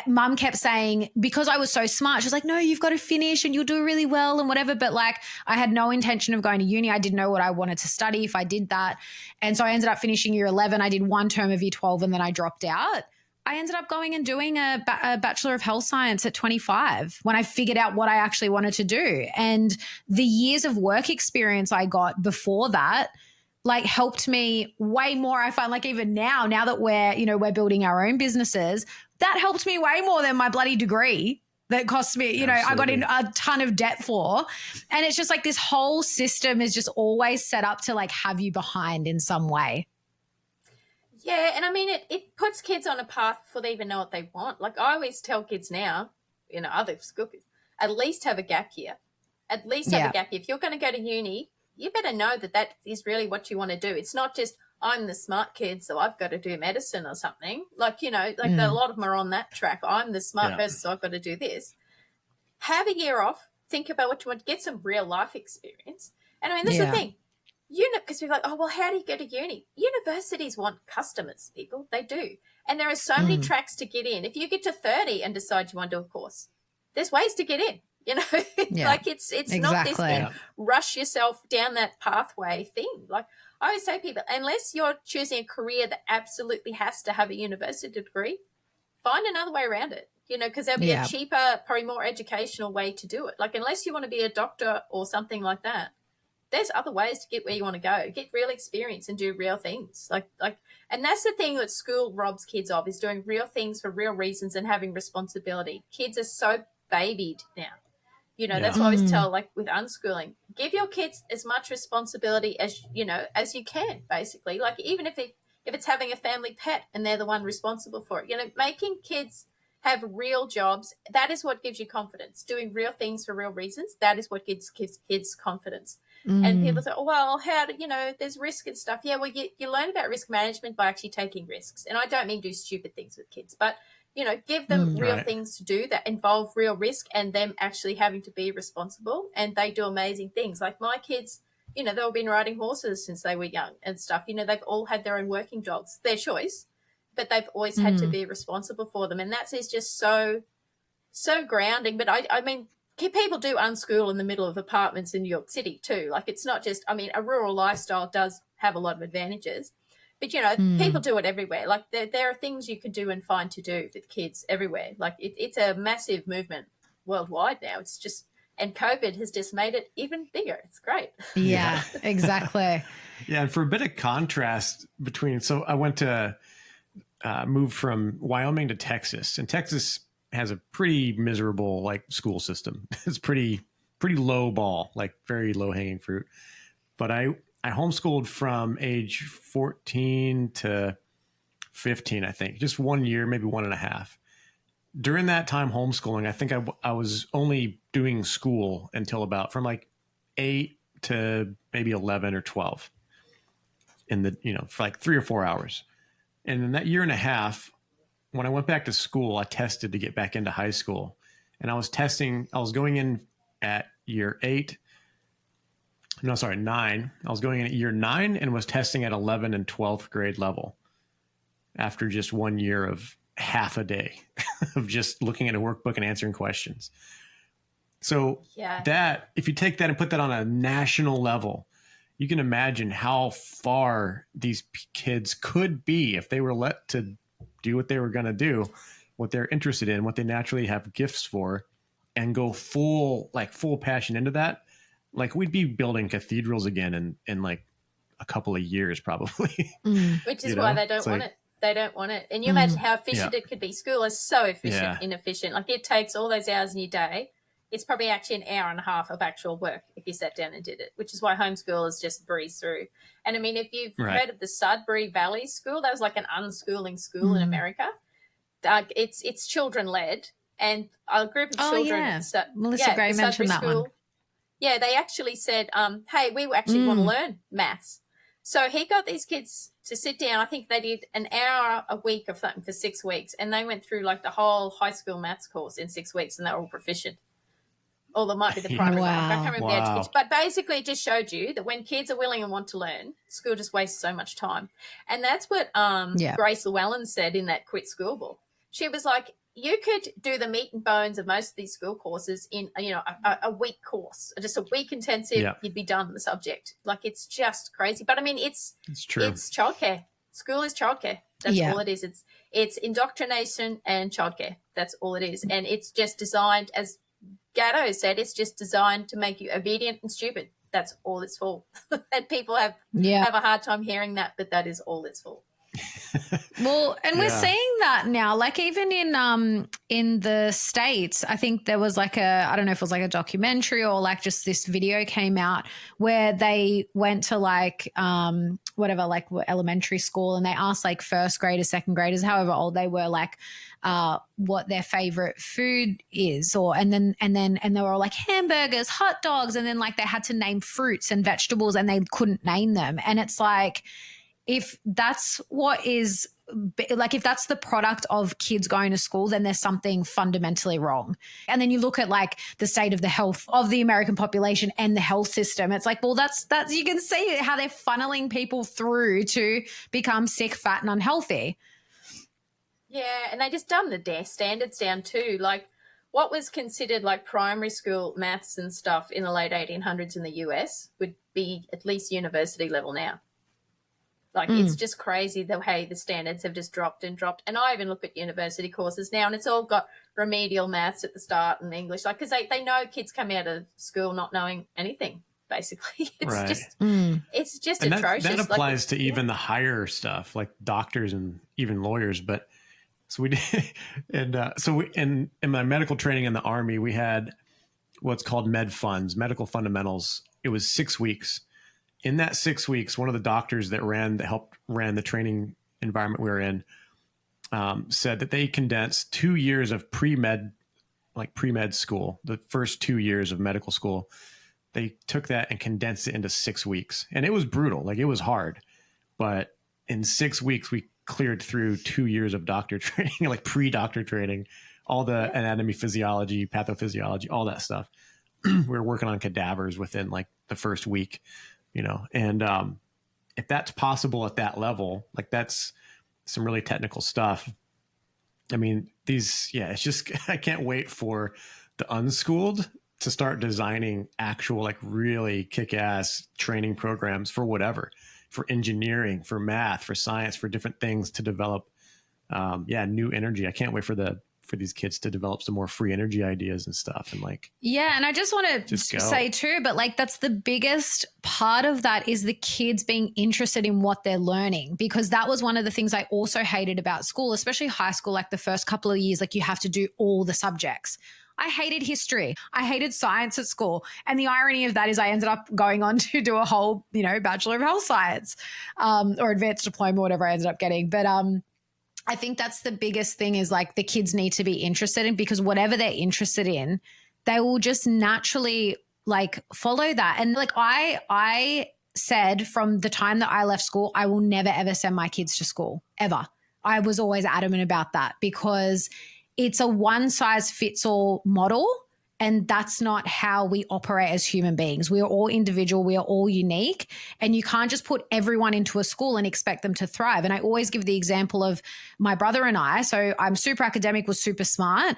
mum kept saying, because I was so smart, she was like, no, you've got to finish and you'll do really well and whatever. But like, I had no intention of going to uni. I didn't know what I wanted to study if I did that. And so I ended up finishing year 11. I did one term of year 12 and then I dropped out. I ended up going and doing a Bachelor of Health Science at 25 when I figured out what I actually wanted to do. And the years of work experience I got before that, like, helped me way more. I find, like, even now that we're building our own businesses, that helped me way more than my bloody degree that cost me, I got in a ton of debt for. And it's just like this whole system is just always set up to like have you behind in some way. Yeah, and I mean, it puts kids on a path before they even know what they want. Like, I always tell kids now, other school kids, at least have a gap year. At least have a gap year. If you're going to go to uni, you better know that is really what you want to do. It's not just, I'm the smart kid, so I've got to do medicine or something. Like, a lot of them are on that track. I'm the smart person, so I've got to do this. Have a year off. Think about what you want. Get some real life experience. And I mean, this is the thing. Because we're like, oh, well, how do you go to uni? Universities want customers, people. They do. And there are so many tracks to get in. If you get to 30 and decide you want to do a course, there's ways to get in. Like, it's exactly. Not this thing. Rush yourself down that pathway thing. Like, I always say to people, unless you're choosing a career that absolutely has to have a university degree, find another way around it. Because there'll be a cheaper, probably more educational way to do it. Like, unless you want to be a doctor or something like that, there's other ways to get where you want to go. Get real experience and do real things. And that's the thing that school robs kids of, is doing real things for real reasons and having responsibility. Kids are so babied now. That's why I always tell, like, with unschooling, give your kids as much responsibility as you can, basically. Like, even if it's having a family pet and they're the one responsible for it, making kids have real jobs, that is what gives you confidence. Doing real things for real reasons, that is what gives kids confidence. And people say, oh, well, how do, there's risk and stuff. Yeah, well, you learn about risk management by actually taking risks. And I don't mean do stupid things with kids, but, give them real things to do that involve real risk and them actually having to be responsible. And they do amazing things. Like my kids, they've been riding horses since they were young and stuff. They've all had their own working jobs, their choice, but they've always had to be responsible for them. And that is just so grounding. But I mean, people do unschool in the middle of apartments in New York City too. Like, it's not just, I mean, a rural lifestyle does have a lot of advantages, but people do it everywhere. Like, there are things you can do and find to do with kids everywhere. Like, it's a massive movement worldwide now. It's just, and COVID has just made it even bigger. It's great. Yeah, exactly. Yeah. And for a bit of contrast between, so I went to move from Wyoming to Texas, and Texas has a pretty miserable like school system. It's pretty low ball, like very low hanging fruit. But I homeschooled from age 14 to 15, I think, just 1 year, maybe 1.5. During that time homeschooling, I think I was only doing school until about from like 8 to maybe 11 or 12 in the, for like 3 or 4 hours. And in that year and a half, when I went back to school, I tested to get back into high school, and I was going in at year 9. I was going in at year 9 and was testing at 11 and 12th grade level after just 1 year of half a day of just looking at a workbook and answering questions. So that, if you take that and put that on a national level, you can imagine how far these kids could be if they were let to do what they were going to do, what they're interested in, what they naturally have gifts for, and go full passion into that. Like, we'd be building cathedrals again in like a couple of years probably. Which is why they don't want it. They don't want it. And you imagine how efficient it could be. School is so efficient, inefficient. Like it takes all those hours in your day. It's probably actually an hour and a half of actual work if you sat down and did it, which is why homeschoolers just breeze through. And I mean, if you've heard of the Sudbury Valley School, that was like an unschooling school in America. It's children led, and a group of children. Melissa Gray mentioned that one. Yeah, they actually said, "Hey, we actually want to learn maths." So he got these kids to sit down. I think they did an hour a week of something for 6 weeks, and they went through like the whole high school maths course in 6 weeks, and they were all proficient. Or there might be the primary one. I can't remember the education. But basically it just showed you that when kids are willing and want to learn, school just wastes so much time. And that's what Grace Llewellyn said in that Quit School book. She was like, you could do the meat and bones of most of these school courses in, a week course, just a week intensive, you'd be done with the subject. Like, it's just crazy. But, I mean, it's true. It's childcare. School is childcare. That's all it is. It's indoctrination and childcare. That's all it is. And it's just designed, as Gatto said, it's just designed to make you obedient and stupid. That's all it's for. And people have a hard time hearing that, but that is all it's for. Well, and we're seeing that now, like even in the States, I think there was like I don't know if it was like a documentary or like just this video came out where they went to like elementary school, and they asked like first graders, second graders, however old they were, like what their favorite food is, and they were all like hamburgers, hot dogs, and then like they had to name fruits and vegetables and they couldn't name them. And it's like, if that's if that's the product of kids going to school, then there's something fundamentally wrong. And then you look at like the state of the health of the American population and the health system. It's like, well, that's you can see how they're funneling people through to become sick, fat, and unhealthy. Yeah, and they just dumb the standards down too. Like what was considered like primary school maths and stuff in the late 1800s in the US would be at least university level now. Like, it's just crazy the way the standards have just dropped and dropped. And I even look at university courses now, and it's all got remedial maths at the start and English, like, because they know kids come out of school not knowing anything, basically. It's just and atrocious. That applies to even the higher stuff, like doctors and even lawyers. But so we did, and in my medical training in the Army, we had what's called medical fundamentals. It was 6 weeks. In that 6 weeks, one of the doctors that ran the training environment we were in said that they condensed 2 years of pre-med school, the first 2 years of medical school. They took that and condensed it into 6 weeks. And it was brutal. Like, it was hard. But in 6 weeks, we cleared through 2 years of doctor training, like pre-doctor training, all the anatomy, physiology, pathophysiology, all that stuff. We were working on cadavers within like the first week. And if that's possible at that level, like that's some really technical stuff. I mean, it's just, I can't wait for the Unschooled to start designing actual, like really kick-ass training programs for whatever, for engineering, for math, for science, for different things to develop, new energy. I can't wait for these kids to develop some more free energy ideas and stuff. And like, and I just want to say too, but like, that's the biggest part of that is the kids being interested in what they're learning, because that was one of the things I also hated about school, especially high school. Like the first couple of years, like you have to do all the subjects. I hated history. I hated science at school. And the irony of that is I ended up going on to do a whole, Bachelor of Health Science, or advanced diploma, whatever I ended up getting. But, I think that's the biggest thing is like the kids need to be interested in, because whatever they're interested in, they will just naturally like follow that. And like I said from the time that I left school, I will never, ever send my kids to school ever. I was always adamant about that because it's a one size fits all model. And that's not how we operate as human beings. We are all individual. We are all unique. And you can't just put everyone into a school and expect them to thrive. And I always give the example of my brother and I. So I'm super academic, was super smart.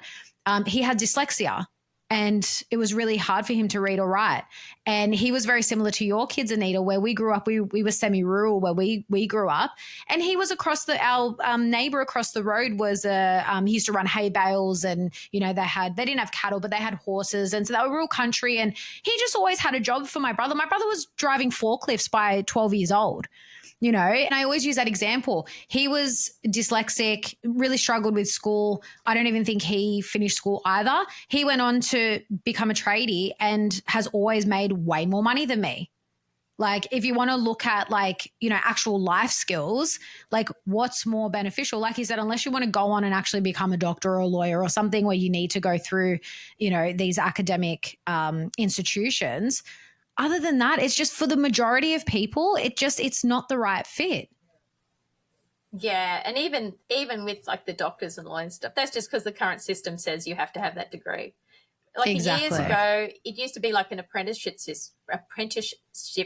He had dyslexia. and it was really hard for him to read or write. And he was very similar to your kids, Aneeta, where we grew up. We were semi-rural where we grew up, and he was our neighbor across the road was he used to run hay bales, and they didn't have cattle, but they had horses, and so they were rural country. And he just always had a job for my brother. My brother was driving forklifts by 12 years old. And I always use that example. He was dyslexic, really struggled with school. I don't even think he finished school either. He went on to become a tradie and has always made way more money than me. Like, if you want to look at actual life skills, like what's more beneficial? Like you said, unless you want to go on and actually become a doctor or a lawyer or something where you need to go through, these academic institutions. Other than that, it's just for the majority of people, it's not the right fit. Yeah, and even with like the doctors and lawyers and stuff, that's just because the current system says you have to have that degree. Like Exactly. Years ago, it used to be like an apprenticeship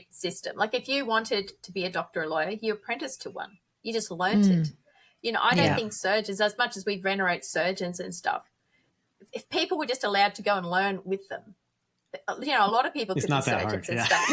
system. Like if you wanted to be a doctor or lawyer, you apprenticed to one. You just learnt it. I don't think surgeons, as much as we venerate surgeons and stuff, if people were just allowed to go and learn with them, a lot of people could be surgeons and stuff.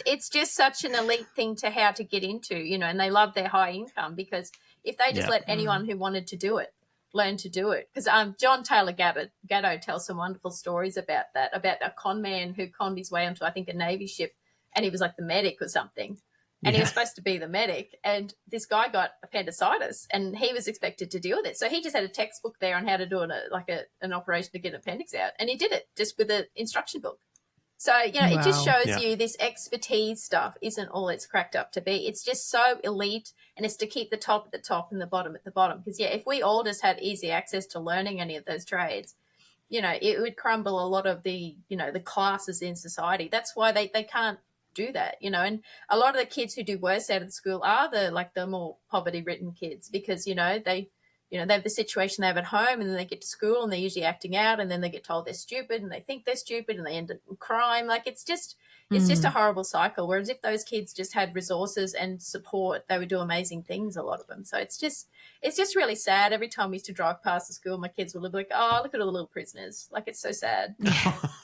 It's just such an elite thing to how to get into, and they love their high income because if they just let anyone who wanted to do it learn to do it. Because John Taylor Gatto tells some wonderful stories about that, about a con man who conned his way onto, I think, a Navy ship, and he was like the medic or something. And he was supposed to be the medic, and this guy got appendicitis, and he was expected to deal with it. So he just had a textbook there on how to do an operation to get an appendix out, and he did it just with an instruction book. So, it just shows you this expertise stuff isn't all it's cracked up to be. It's just so elite, and it's to keep the top at the top and the bottom at the bottom. Because, if we all just had easy access to learning any of those trades, it would crumble a lot of the, the classes in society. That's why they can't do that, and a lot of the kids who do worse out of school are the more poverty ridden kids because they have the situation they have at home, and then they get to school and they're usually acting out, and then they get told they're stupid and they think they're stupid and they end up in crime. Like it's just a horrible cycle. Whereas if those kids just had resources and support, they would do amazing things, a lot of them. So it's just really sad. Every time we used to drive past the school, my kids would be like, oh, look at all the little prisoners. Like, it's so sad.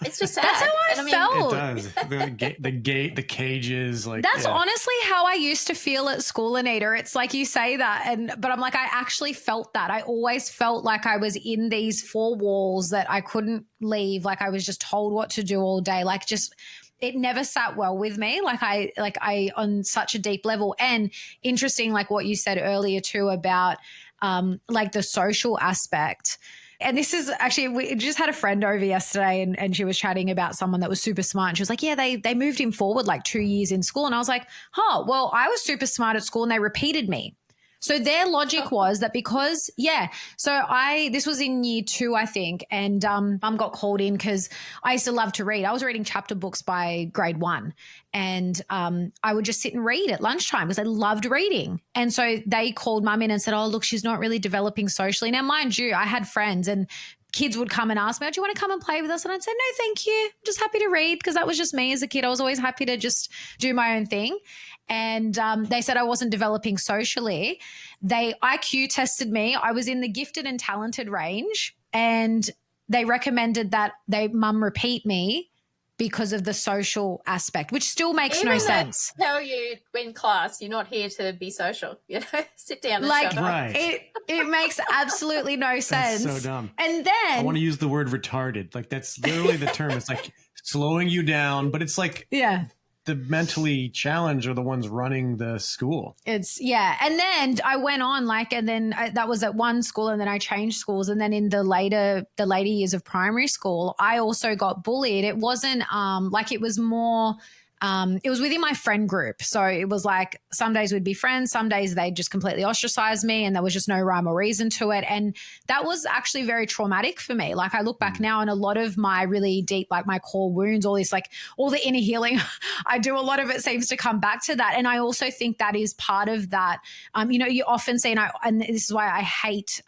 It's just sad. That's how I felt. It does. The gate, the cages. That's honestly how I used to feel at school, Aneeta. It's like you say that, but I'm like, I actually felt that. I always felt like I was in these four walls that I couldn't leave. Like I was just told what to do all day. Like just... it never sat well with me, like I on such a deep level. And interesting, like what you said earlier too about like the social aspect. And this is actually, we just had a friend over yesterday and she was chatting about someone that was super smart. And she was like, yeah, they moved him forward like 2 years in school. And I was like, well, I was super smart at school and they repeated me. So their logic was that because, this was in year 2, I think, and Mum got called in because I used to love to read. I was reading chapter books by grade 1, and I would just sit and read at lunchtime because I loved reading. And so they called Mum in and said, oh, look, she's not really developing socially. Now, mind you, I had friends and kids would come and ask me, oh, do you want to come and play with us? And I'd say, no, thank you. I'm just happy to read because that was just me as a kid. I was always happy to just do my own thing. And they said I wasn't developing socially. They IQ tested me. I was in the gifted and talented range, and they recommended that Mum repeat me because of the social aspect, which still makes no sense. Tell you in class, you're not here to be social. Sit down and shut up. Right. It makes absolutely no sense. That's so dumb. And then I want to use the word retarded. Like that's literally the term. It's like slowing you down, but it's like the mentally challenged are the ones running the school. And then I went on that was at one school, and then I changed schools. And then in the later years of primary school, I also got bullied. It wasn't it was more, it was within my friend group. So it was like some days we'd be friends, some days they'd just completely ostracize me, and there was just no rhyme or reason to it. And that was actually very traumatic for me. Like I look back now, and a lot of my really deep, like my core wounds, all this, like all the inner healing I do, a lot of it seems to come back to that. And I also think that is part of that. You often see, and this is why I hate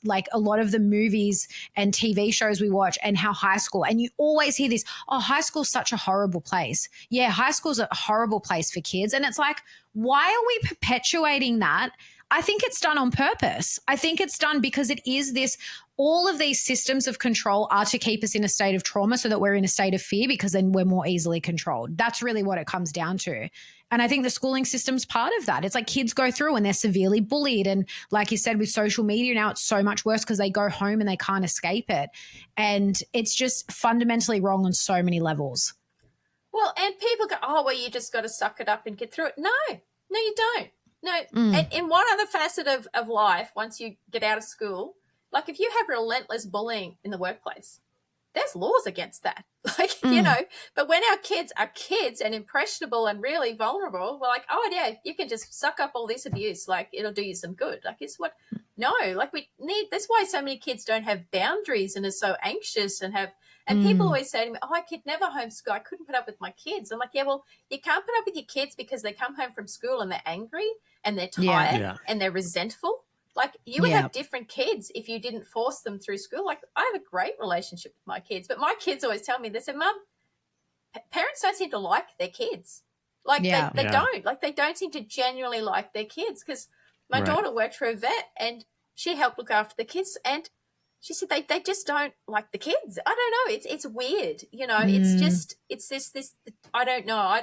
like a lot of the movies and TV shows we watch and how high school, and you always hear this, oh, high school's such a horrible place. Yeah, high school's a horrible place for kids. And it's like, why are we perpetuating that I think it's done on purpose. I think it's done because it is this, all of these systems of control are to keep us in a state of trauma so that we're in a state of fear, because then we're more easily controlled. That's really what it comes down to. And I think the schooling system's part of that. It's like kids go through and they're severely bullied. And like you said, with social media now, it's so much worse because they go home and they can't escape it. And it's just fundamentally wrong on so many levels. Well, and people go, oh, well, you just got to suck it up and get through it. No, you don't. No. And in one other facet of life, once you get out of school, like if you have relentless bullying in the workplace, there's laws against that. Like, you know, but when our kids are kids and impressionable and really vulnerable, we're like, oh, yeah, you can just suck up all this abuse. Like, it'll do you some good. Like, it's what, no, like we need, that's why so many kids don't have boundaries and are so anxious and have, and people always say to me, oh, I could never homeschool. I couldn't put up with my kids. I'm like, yeah, well, you can't put up with your kids because they come home from school and they're angry and they're tired and they're resentful. Like, you would have different kids if you didn't force them through school. Like, I have a great relationship with my kids, but my kids always tell me, they said, Mum, parents don't seem to like their kids. Like, they don't. Like, they don't seem to genuinely like their kids, because my daughter worked for a vet and she helped look after the kids, and she said they just don't like the kids. I don't know. It's weird. You know, it's just, it's this, I don't know.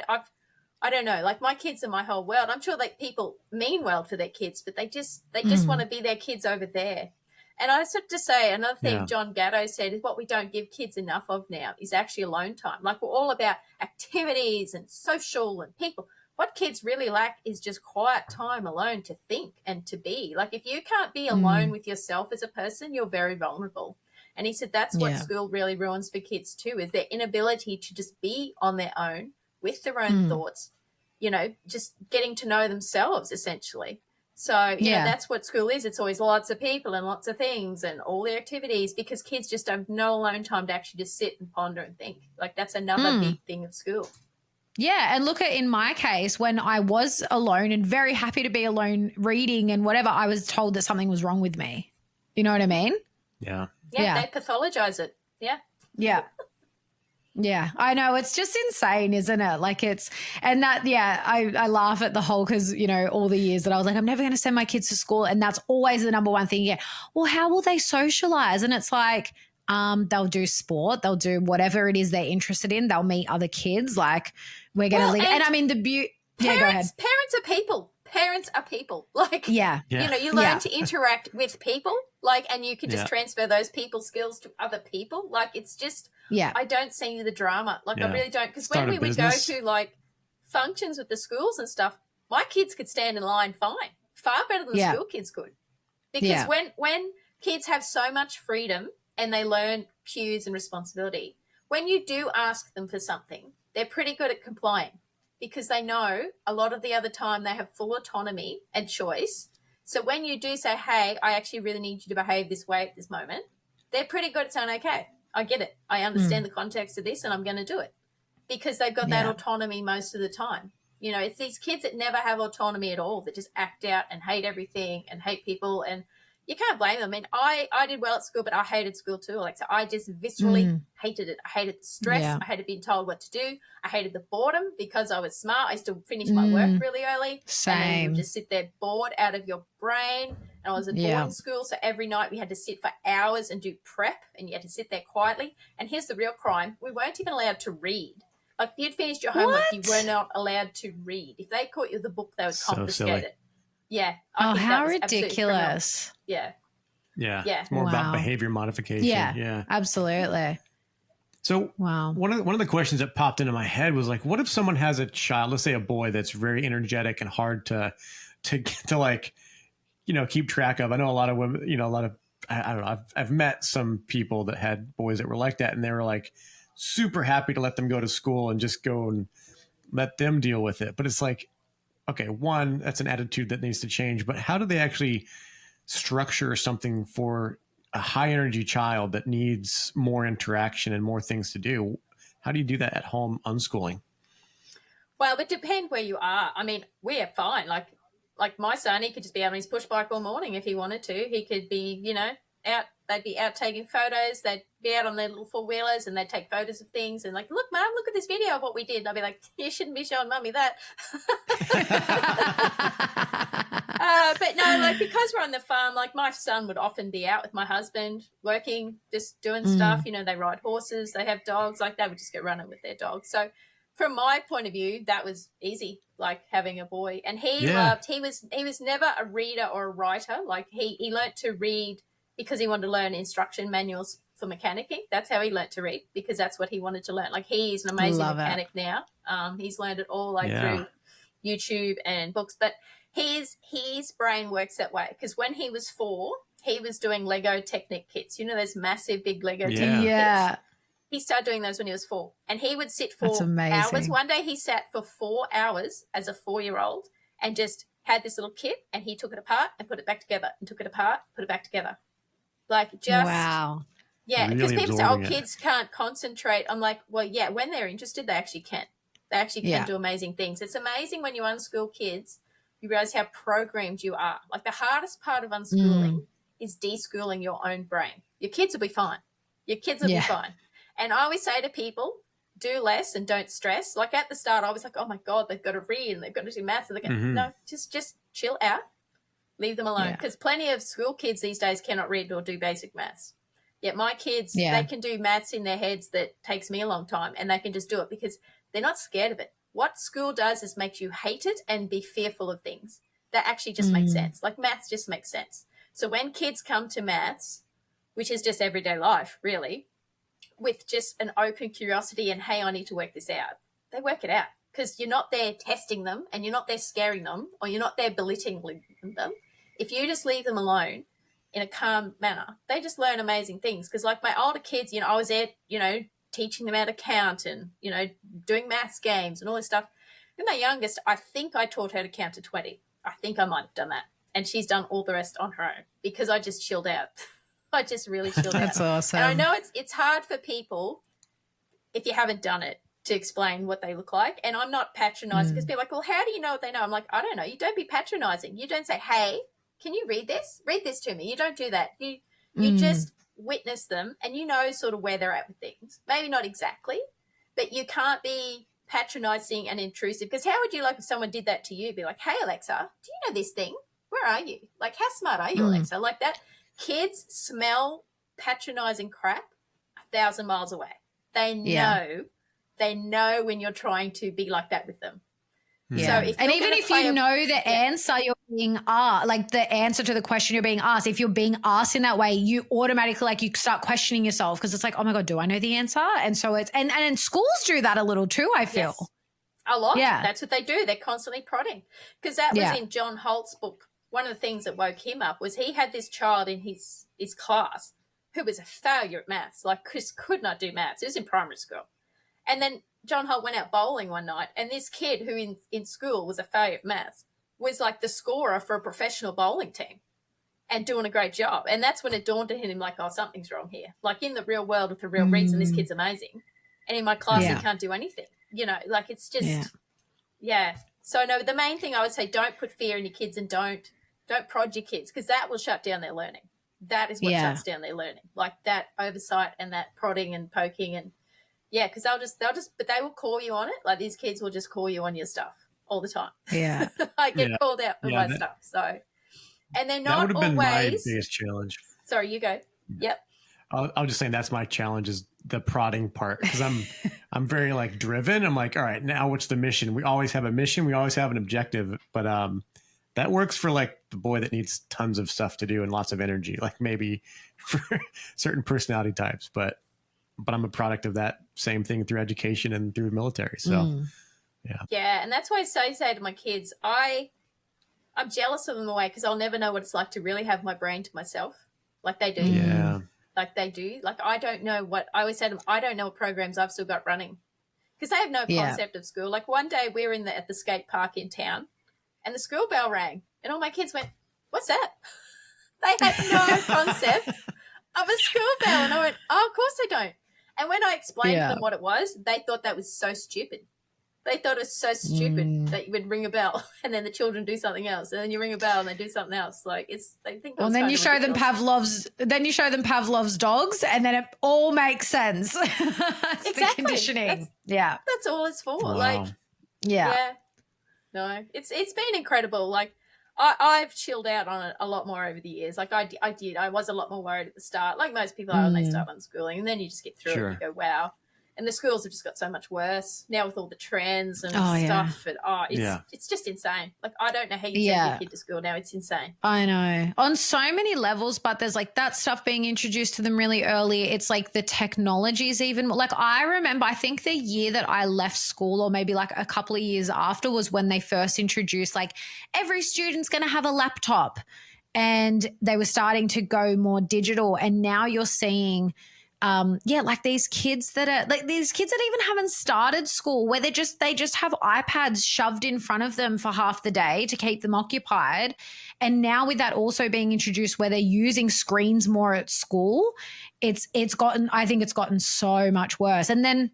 I don't know. Like, my kids are my whole world. I'm sure like people mean well for their kids, but they just want to be their kids over there. And I sort of to say another thing John Gatto said is what we don't give kids enough of now is actually alone time. Like, we're all about activities and social and people. What kids really lack is just quiet time alone to think and to be. Like, if you can't be alone with yourself as a person, you're very vulnerable. And he said that's what school really ruins for kids too, is their inability to just be on their own with their own thoughts, you know, just getting to know themselves essentially. So, you know, that's what school is. It's always lots of people and lots of things and all the activities, because kids just have no alone time to actually just sit and ponder and think. Like, that's another big thing of school. Yeah. And look at, in my case, when I was alone and very happy to be alone reading and whatever, I was told that something was wrong with me. You know what I mean? Yeah. Yeah. They pathologize it. Yeah. Yeah. Yeah, I know. It's just insane, isn't it? Like, it's, and that, I laugh at the whole, because, you know, all the years that I was like, I'm never going to send my kids to school. And that's always the number one thing. Yeah. Well, how will they socialize? And it's like, they'll do sport. They'll do whatever it is they're interested in. They'll meet other kids. Like, we're going to leave. And I mean, the beauty. Yeah, go ahead. Parents are people. Parents are people. Like, you know, you learn to interact with people, like, and you can just transfer those people skills to other people. Like, it's just, I don't see the drama. Like, I really don't. Because when we would go to like functions with the schools and stuff, my kids could stand in line fine, far better than the school kids could. Because when kids have so much freedom and they learn cues and responsibility, when you do ask them for something, they're pretty good at complying, because they know a lot of the other time they have full autonomy and choice. So when you do say, hey, I actually really need you to behave this way at this moment, they're pretty good at saying, okay, I get it. I understand the context of this and I'm going to do it, because they've got that autonomy most of the time. You know, it's these kids that never have autonomy at all, that just act out and hate everything and hate people, and you can't blame them. I mean, I did well at school, but I hated school too. Like, so I just viscerally hated it. I hated the stress. I hated being told what to do. I hated the boredom, because I was smart. I used to finish my work really early. Same. And then you would just sit there bored out of your brain. And I was at boarding school, so every night we had to sit for hours and do prep, and you had to sit there quietly. And here's the real crime. We weren't even allowed to read. Like, if you'd finished your homework, you were not allowed to read. If they caught you with the book, they would confiscate it. Yeah. I think how that was ridiculous. Yeah. Yeah. It's more about behavior modification. Yeah. Absolutely. So one of the questions that popped into my head was like, what if someone has a child, let's say a boy, that's very energetic and hard to like, you know, keep track of? I know a lot of women, you know, I don't know, I've met some people that had boys that were like that, and they were like super happy to let them go to school and just go and let them deal with it. But it's like, okay, one, that's an attitude that needs to change, but how do they actually structure something for a high energy child that needs more interaction and more things to do? How do you do that at home unschooling? Well, it depends where you are. I mean, we are fine. Like my son, he could just be out on his push bike all morning if he wanted to. He could be, you know, out. They'd be out taking photos. They'd be out on their little four-wheelers and they'd take photos of things and like, look, Mum, look at this video of what we did. And I'd be like, you shouldn't be showing Mummy that. But no, like because we're on the farm, like my son would often be out with my husband working, just doing stuff. You know, they ride horses, they have dogs, like they would just get running with their dogs. So from my point of view, that was easy, like having a boy. And he was never a reader or a writer. Like he learnt to read because he wanted to learn instruction manuals for mechanicking. That's how he learnt to read, because that's what he wanted to learn. Like he is an amazing mechanic now. He's learned it all through YouTube and books. But his brain works that way, because when he was 4, he was doing Lego Technic kits. You know, those massive big Lego Technic kits. He started doing those when he was 4, and he would sit for hours. One day he sat for 4 hours as a 4-year-old and just had this little kit, and he took it apart and put it back together, and took it apart, put it back together. Like just yeah, because really people say, "Oh, absorbing kids can't concentrate." I'm like, well, yeah, when they're interested, they actually can. They actually can do amazing things. It's amazing when you unschool kids, you realize how programmed you are. Like the hardest part of unschooling is deschooling your own brain. Your kids will be fine. Your kids will be fine. And I always say to people, do less and don't stress. Like at the start, I was like, oh my God, they've got to read and they've got to do maths. And they're going, no, just chill out. Leave them alone. Because plenty of school kids these days cannot read or do basic maths. Yet my kids, they can do maths in their heads that takes me a long time, and they can just do it because they're not scared of it. What school does is makes you hate it and be fearful of things that actually just make sense. Like maths just makes sense. So when kids come to maths, which is just everyday life, really, with just an open curiosity and, hey, I need to work this out, they work it out, because you're not there testing them and you're not there scaring them, or you're not there belittling them. If you just leave them alone in a calm manner, they just learn amazing things. Because like my older kids, you know, I was there, you know, teaching them how to count and, you know, doing maths games and all this stuff. And my youngest, I think I taught her to count to 20. I think I might have done that. And she's done all the rest on her own because I just chilled out. I just really chilled out. That's awesome. And I know it's hard for people, if you haven't done it, to explain what they look like. And I'm not patronizing, because people are like, well, how do you know what they know? I'm like, I don't know. You don't be patronizing. You don't say, hey, can you read this? Read this to me. You don't do that. You just witness them, and you know sort of where they're at with things. Maybe not exactly, but you can't be patronizing and intrusive, because how would you like if someone did that to you? Be like, hey, Alexa, do you know this thing? Where are you? Like, how smart are you, Alexa? Like that. Kids smell patronizing crap 1,000 miles away. They know when you're trying to be like that with them. Yeah. So and even if you know the answer you're being asked, like the answer to the question you're being asked, if you're being asked in that way, you automatically, like, you start questioning yourself, because it's like, oh my God, do I know the answer? And so it's, and schools do that a little too, I feel. Yes, a lot. Yeah. That's what they do. They're constantly prodding. Because that was in John Holt's book. One of the things that woke him up was he had this child in his class who was a failure at maths. Like Chris could not do maths. It was in primary school. And then John Holt went out bowling one night, and this kid who in school was a failure at maths was like the scorer for a professional bowling team and doing a great job. And that's when it dawned on him, like, oh, something's wrong here. Like in the real world with a real reason, this kid's amazing. And in my class, he can't do anything. You know, like it's just, So no, the main thing I would say, don't put fear in your kids, and don't prod your kids, because that will shut down their learning. That is what shuts down their learning. Like that oversight and that prodding and poking and because they'll just, but they will call you on it. Like these kids will just call you on your stuff all the time. Yeah. I get called out for my stuff. So, and they're not that would have been always. my biggest challenge. Sorry, you go. Yep. I'm just saying that's my challenge, is the prodding part, because I'm very like driven. I'm like, all right, now what's the mission? We always have a mission. We always have an objective, but that works for like the boy that needs tons of stuff to do and lots of energy, like maybe for certain personality types, but I'm a product of that same thing through education and through military. So, Yeah. And that's why I say to my kids, I'm jealous of them in a way, because I'll never know what it's like to really have my brain to myself like they do. Yeah. Like they do. Like I don't know what, I always say to them, I don't know what programs I've still got running, because they have no concept of school. Like one day we were at the skate park in town, and the school bell rang, and all my kids went, what's that? They had no concept of a school bell. And I went, oh, of course they don't. And when I explained to them what it was, they thought that was so stupid. They thought it was so stupid that you would ring a bell and then the children do something else, and then you ring a bell and they do something else. Like they think. Well, then you show them Pavlov's dogs, and then it all makes sense. It's exactly. The conditioning. That's all it's for. Wow. Like, no, it's been incredible. Like, I've chilled out on it a lot more over the years. Like I did. I was a lot more worried at the start, like most people are when they start unschooling, and then you just get through it and you go, wow. And the schools have just got so much worse now with all the trends and stuff. And it's just insane. Like, I don't know how you send your kid to school now. It's insane. I know. On so many levels, but there's like that stuff being introduced to them really early. It's like the technology is even like, I remember, I think the year that I left school, or maybe like a couple of years after, was when they first introduced like every student's going to have a laptop, and they were starting to go more digital. And now you're seeing like these kids that even haven't started school, where they just have iPads shoved in front of them for half the day to keep them occupied. And now with that also being introduced, where they're using screens more at school, I think it's gotten so much worse. And then,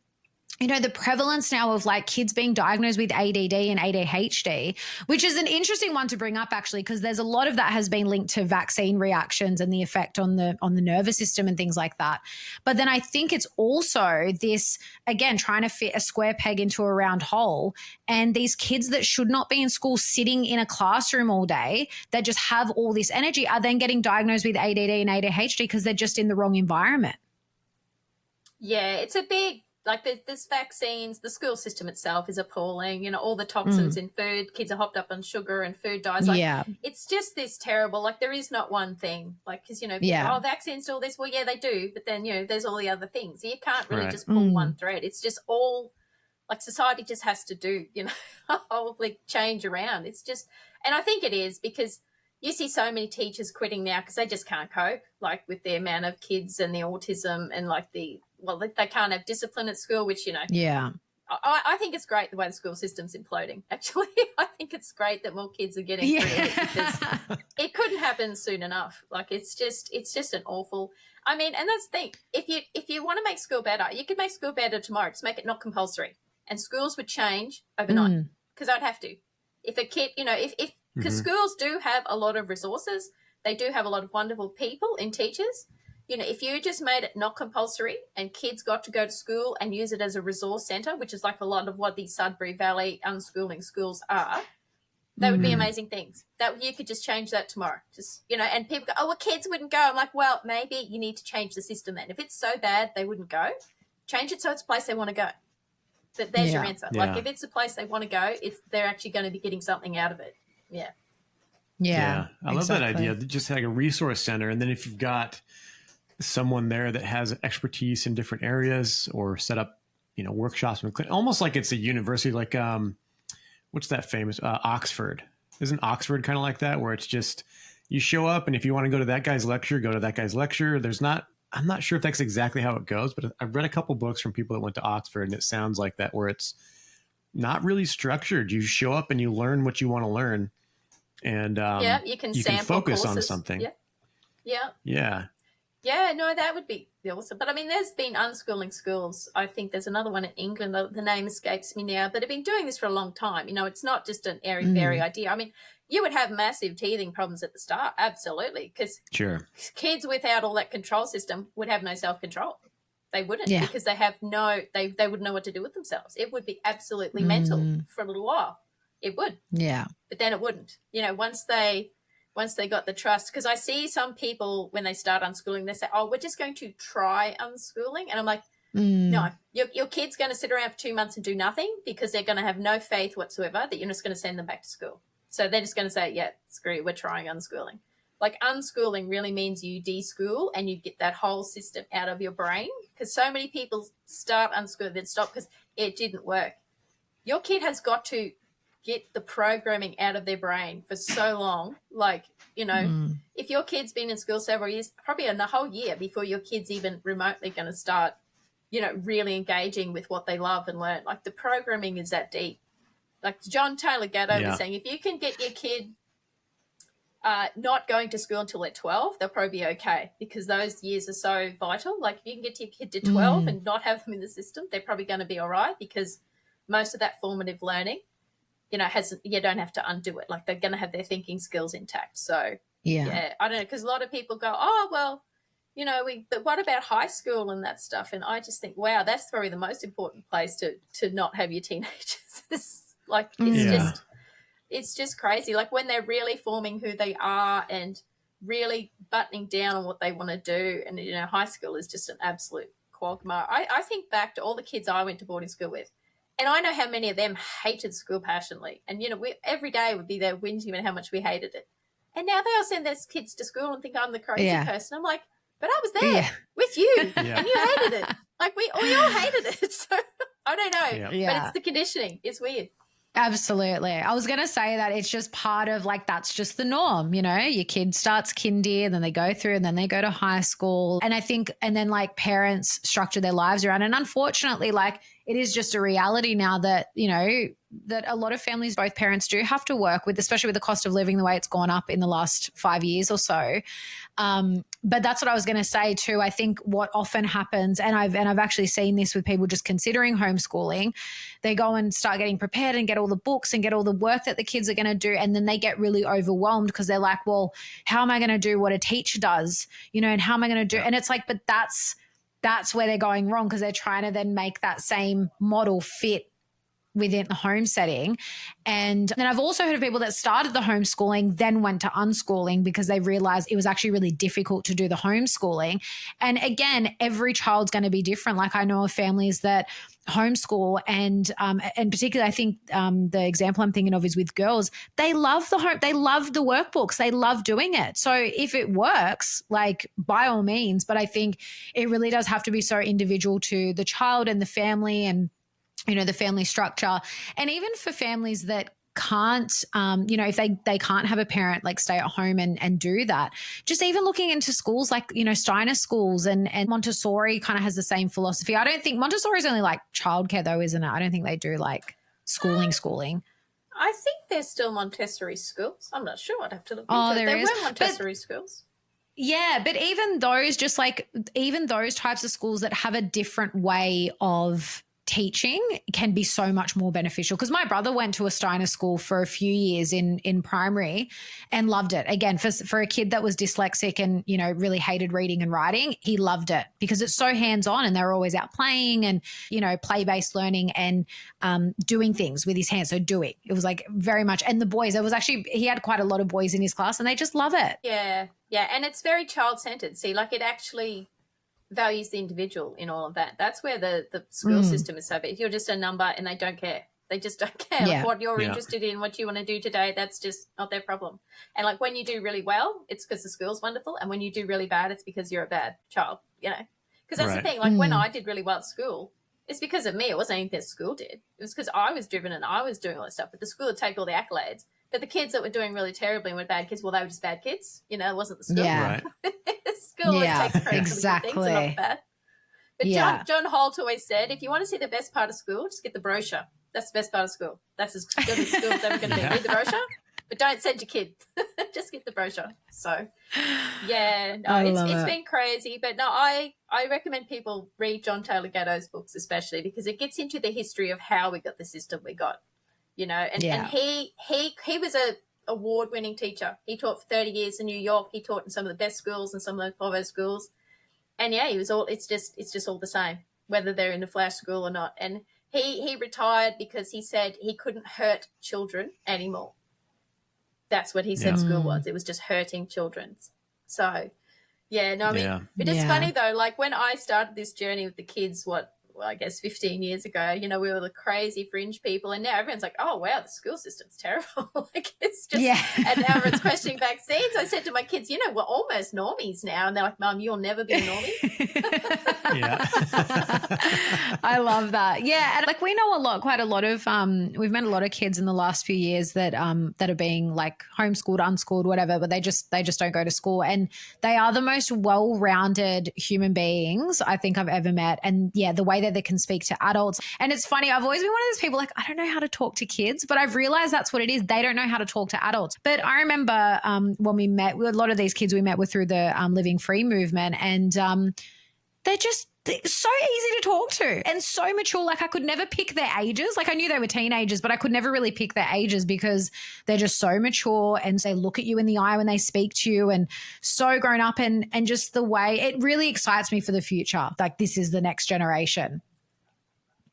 you know, the prevalence now of like kids being diagnosed with ADD and ADHD, which is an interesting one to bring up actually, because there's a lot of that has been linked to vaccine reactions and the effect on the nervous system and things like that. But then I think it's also this, again, trying to fit a square peg into a round hole, and these kids that should not be in school sitting in a classroom all day, that just have all this energy, are then getting diagnosed with ADD and ADHD because they're just in the wrong environment. Yeah, it's a big, like there's vaccines, the school system itself is appalling, you know, all the toxins in food, kids are hopped up on sugar and food dyes. Like, it's just this terrible, like there is not one thing, like, because, you know, people, vaccines do all this. Well, yeah, they do. But then, you know, there's all the other things. You can't really just pull one thread. It's just all, like, society just has to do, you know, a whole like change around. It's just, and I think it is because you see so many teachers quitting now because they just can't cope, like with the amount of kids and the autism and like they can't have discipline at school, which, you know. Yeah. I think it's great the way the school system's imploding, actually. I think it's great that more kids are getting through it, because it couldn't happen soon enough. Like, it's just an awful, I mean, and that's the thing. If you want to make school better, you could make school better tomorrow. Just make it not compulsory. And schools would change overnight, because I'd have to. If a kid, you know, because schools do have a lot of resources. They do have a lot of wonderful people in teachers. You know, if you just made it not compulsory and kids got to go to school and use it as a resource centre, which is like a lot of what the Sudbury Valley unschooling schools are, that would be amazing things. That you could just change that tomorrow. Just, you know, and people go, oh, well, kids wouldn't go. I'm like, well, maybe you need to change the system then. If it's so bad they wouldn't go, change it so it's a place they want to go. There's your answer. Like, if it's a place they want to go, they're actually going to be getting something out of it. Yeah. I love that idea. Just like a resource center. And then if you've got someone there that has expertise in different areas, or set up, you know, workshops, almost like it's a university, like, what's that famous, Oxford. Isn't Oxford kind of like that, where it's just, you show up and if you want to go to that guy's lecture, go to that guy's lecture. I'm not sure if that's exactly how it goes, but I've read a couple books from people that went to Oxford, and it sounds like that, where it's not really structured. You show up and you learn what you want to learn, and you can focus courses on something. Yeah, no, that would be awesome. But I mean, there's been unschooling schools. I think there's another one in England. The name escapes me now, but have been doing this for a long time. You know, it's not just an airy-fairy idea. I mean, you would have massive teething problems at the start, absolutely, because kids without all that control system would have no self-control. They wouldn't, because they have they wouldn't know what to do with themselves. It would be absolutely mental for a little while. It would. Yeah. But then it wouldn't. You know, once they got the trust, because I see some people when they start unschooling, they say, oh, we're just going to try unschooling. And I'm like, no, your kid's going to sit around for 2 months and do nothing, because they're going to have no faith whatsoever that you're just going to send them back to school. So they're just going to say, yeah, screw it, we're trying unschooling. Like, unschooling really means you deschool and you get that whole system out of your brain, because so many people start unschooling, then stop because it didn't work. Your kid has got to get the programming out of their brain for so long. Like, you know, if your kid's been in school several years, probably a whole year before your kid's even remotely going to start, you know, really engaging with what they love and learn. Like, the programming is that deep. Like John Taylor Gatto was saying, if you can get your kid not going to school until they're 12, they'll probably be okay, because those years are so vital. Like, if you can get your kid to 12 and not have them in the system, they're probably going to be all right, because most of that formative learning, you know, you don't have to undo it. Like, they're going to have their thinking skills intact. So, I don't know, because a lot of people go, oh, well, you know, but what about high school and that stuff? And I just think, wow, that's probably the most important place to not have your teenagers. Like, it's just, it's just crazy. Like when they're really forming who they are and really buttoning down on what they want to do. And, high school is just an absolute quagmire. I think back to all the kids I went to boarding school with, and I know how many of them hated school passionately. And, we every day would be there whinging about how much we hated it. And now they all send their kids to school and think I'm the crazy person. I'm like, but I was there with you and you hated it. Like we all hated it. So I don't know. But it's the conditioning. It's weird. Absolutely. I was going to say that it's just part of that's just the norm, your kid starts kindy and then they go through and then they go to high school. And I think, and then parents structure their lives around. And unfortunately, it is just a reality now that, that a lot of families, both parents do have to work with, especially with the cost of living, the way it's gone up in the last 5 years or so. But that's what I was going to say too. I think what often happens, and I've actually seen this with people just considering homeschooling, they go and start getting prepared and get all the books and get all the work that the kids are going to do. And then they get really overwhelmed because they're like, well, how am I going to do what a teacher does? And how am I going to do? And it's like, but that's where they're going wrong, because they're trying to then make that same model fit within the home setting. And then I've also heard of people that started the homeschooling, then went to unschooling because they realized it was actually really difficult to do the homeschooling. And again, every child's going to be different. Like I know of families that homeschool and particularly I think the example I'm thinking of is with girls. They love they love the workbooks. They love doing it. So if it works, by all means, but I think it really does have to be so individual to the child and the family and the family structure. And even for families that can't, if they can't have a parent stay at home and do that, just even looking into schools Steiner schools and Montessori kind of has the same philosophy. I don't think Montessori is only childcare though, isn't it? I don't think they do schooling. I think there's still Montessori schools. I'm not sure. I'd have to look into it. There were Montessori schools. Yeah, but even those, even those types of schools that have a different way of teaching can be so much more beneficial, because my brother went to a Steiner school for a few years in primary and loved it. Again, for a kid that was dyslexic and, really hated reading and writing, he loved it because it's so hands-on and they're always out playing and, play-based learning and doing things with his hands. So doing, it was very much, and the boys, he had quite a lot of boys in his class and they just love it. Yeah. Yeah. And it's very child-centered. See, it actually values the individual in all of that. That's where the school system is so big. If you're just a number and they don't care. They just don't care what you're interested in, what you want to do today. That's just not their problem. And when you do really well, it's because the school's wonderful. And when you do really bad, it's because you're a bad child, because that's the thing. When I did really well at school, it's because of me. It wasn't anything that school did. It was because I was driven and I was doing all that stuff. But the school would take all the accolades. But the kids that were doing really terribly and were bad kids, well, they were just bad kids. It wasn't the school. Yeah. School always takes credit exactly. for the things and not bad. But John Holt always said, if you want to see the best part of school, just get the brochure. That's the best part of school. That's as good as school's ever going to be. Read the brochure, but don't send your kid. Just get the brochure. So, it's been crazy. But no, I recommend people read John Taylor Gatto's books, especially because it gets into the history of how we got the system we got. And he was a award-winning teacher. He taught for 30 years in New York. He taught in some of the best schools and some of the poorest schools. And he was all. It's just all the same, whether they're in a flash school or not. And he retired because he said he couldn't hurt children anymore. That's what he said school was. It was just hurting children. So, but it's funny though. When I started this journey with the kids, I guess 15 years ago, we were the crazy fringe people, and now everyone's like, oh wow, the school system's terrible. It's just, and now everyone's questioning vaccines. I said to my kids, we're almost normies now, and they're like, Mum, you'll never be a normie. I love that. Yeah, and we know quite a lot of we've met a lot of kids in the last few years that that are being homeschooled, unschooled, whatever, but they just don't go to school, and they are the most well-rounded human beings I think I've ever met. And the way that they can speak to adults. And it's funny, I've always been one of those people I don't know how to talk to kids, but I've realized that's what it is. They don't know how to talk to adults. But I remember when we met, a lot of these kids we met were through the Living Free movement, and they're so easy to talk to and so mature. I could never pick their ages. I knew they were teenagers, but I could never really pick their ages because they're just so mature and they look at you in the eye when they speak to you and so grown up, and just the way it really excites me for the future. This is the next generation.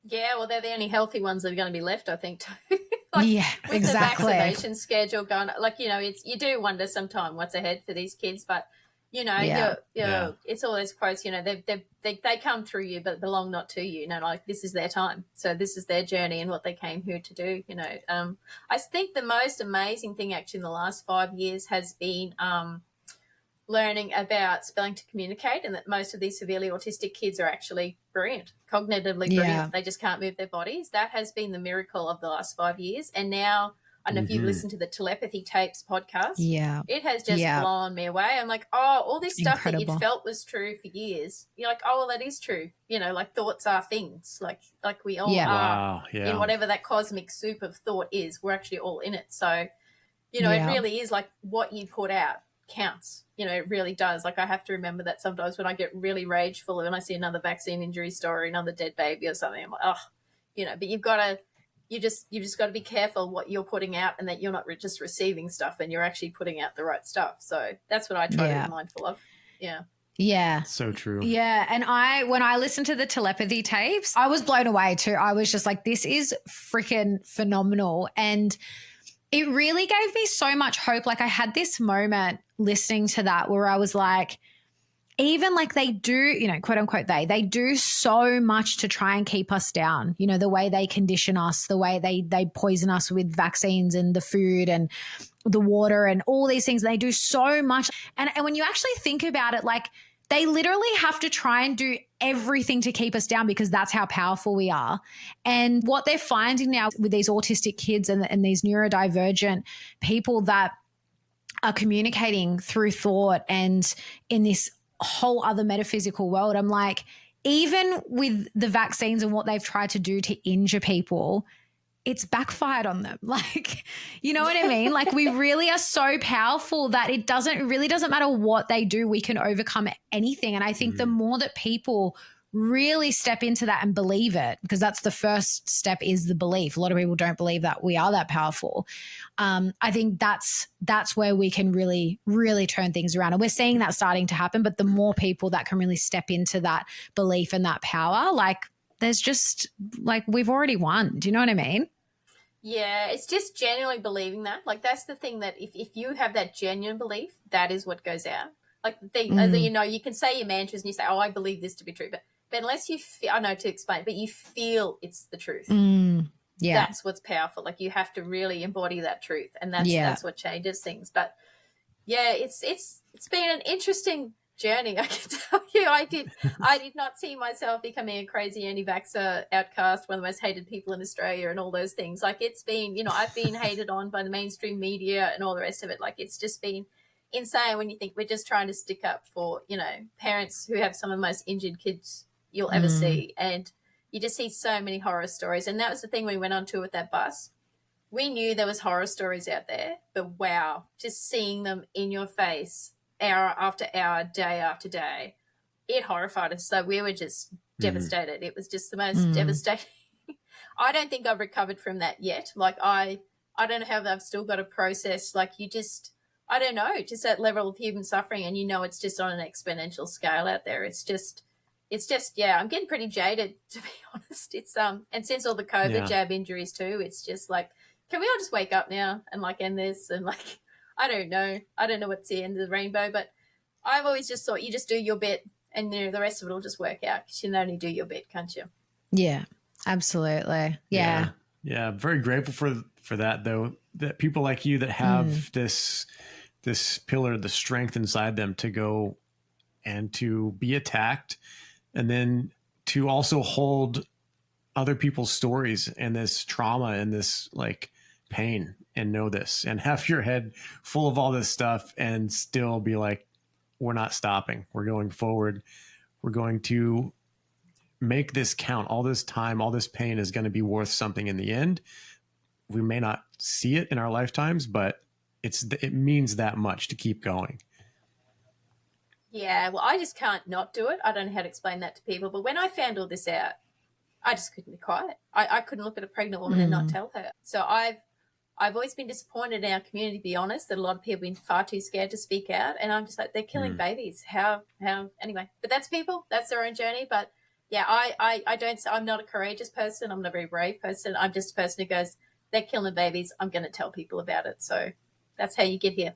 Yeah, well, they're the only healthy ones that are going to be left, I think, too. Yeah, with exactly. the vaccination schedule going, it's you do wonder sometimes what's ahead for these kids, but it's all those quotes. They come through you, but belong not to you. Like this is their time, so this is their journey and what they came here to do. I think the most amazing thing actually in the last 5 years has been learning about spelling to communicate, and that most of these severely autistic kids are actually brilliant, cognitively brilliant. Yeah. They just can't move their bodies. That has been the miracle of the last 5 years. And now, I don't know if you've listened to the Telepathy Tapes podcast. Yeah. It has just blown me away. I'm like, all this stuff that you'd felt was true for years. You're like, well, that is true. Like thoughts are things. Like we all are in whatever that cosmic soup of thought is. We're actually all in it. So, it really is like what you put out counts. It really does. Like I have to remember that sometimes when I get really rageful when I see another vaccine injury story, another dead baby or something, I'm like, but you just got to be careful what you're putting out, and that you're not just receiving stuff and you're actually putting out the right stuff. So that's what I try to be mindful of. Yeah. Yeah. So true. Yeah. And when I listened to the telepathy tapes, I was blown away too. I was just like, this is freaking phenomenal. And it really gave me so much hope. Like I had this moment listening to that where I was like, even like they do, quote unquote, they do so much to try and keep us down, the way they condition us, the way they poison us with vaccines and the food and the water and all these things. They do so much. And when you actually think about it, like they literally have to try and do everything to keep us down because that's how powerful we are. And what they're finding now with these autistic kids and these neurodivergent people that are communicating through thought and in this whole other metaphysical world, I'm like, even with the vaccines and what they've tried to do to injure people, it's backfired on them. Like, you know what I mean? Like we really are so powerful that it really doesn't matter what they do. We can overcome anything. And I think the more that people really step into that and believe it, because that's the first step, is the belief. A lot of people don't believe that we are that powerful. I think that's where we can really, really turn things around. And we're seeing that starting to happen, but the more people that can really step into that belief and that power, like there's just like, we've already won. Do you know what I mean? Yeah, it's just genuinely believing that. Like that's the thing, that if you have that genuine belief, that is what goes out. Like the thing, you can say your mantras and you say, oh, I believe this to be true. But unless you feel, I know to explain, but you feel it's the truth. Yeah. That's what's powerful. Like you have to really embody that truth. And that's what changes things. But yeah, it's been an interesting journey. I can tell you, I did not see myself becoming a crazy anti-vaxxer outcast, one of the most hated people in Australia and all those things. Like it's been, I've been hated on by the mainstream media and all the rest of it. Like it's just been insane when you think we're just trying to stick up for, parents who have some of the most injured kids you'll ever see. And you just see so many horror stories. And that was the thing we went on tour with that bus. We knew there was horror stories out there, but wow, just seeing them in your face hour after hour, day after day, it horrified us. So we were just devastated. It was just the most devastating. I don't think I've recovered from that yet. Like I don't know how I've still got to process. Like I don't know, just that level of human suffering. And it's just on an exponential scale out there. It's just, I'm getting pretty jaded, to be honest. It's, and since all the COVID jab injuries too, it's just like, can we all just wake up now and like end this? And like, I don't know what's the end of the rainbow, but I've always just thought you just do your bit and the rest of it will just work out, because you can only do your bit, can't you? Yeah, absolutely. Yeah. I'm very grateful for that, though, that people like you that have this pillar, the strength inside them to go and to be attacked, and then to also hold other people's stories and this trauma and this like pain, and know this and have your head full of all this stuff and still be like, we're not stopping. We're going forward. We're going to make this count. All this time, all this pain is going to be worth something in the end. We may not see it in our lifetimes, but it means that much to keep going. Yeah, well, I just can't not do it. I don't know how to explain that to people. But when I found all this out, I just couldn't be quiet. I couldn't look at a pregnant woman and not tell her. So I've always been disappointed in our community, to be honest, that a lot of people have been far too scared to speak out. And I'm just like, they're killing babies. How, anyway. But that's people. That's their own journey. But yeah, I don't, I'm not a courageous person. I'm not a very brave person. I'm just a person who goes, they're killing babies. I'm going to tell people about it. So that's how you get here.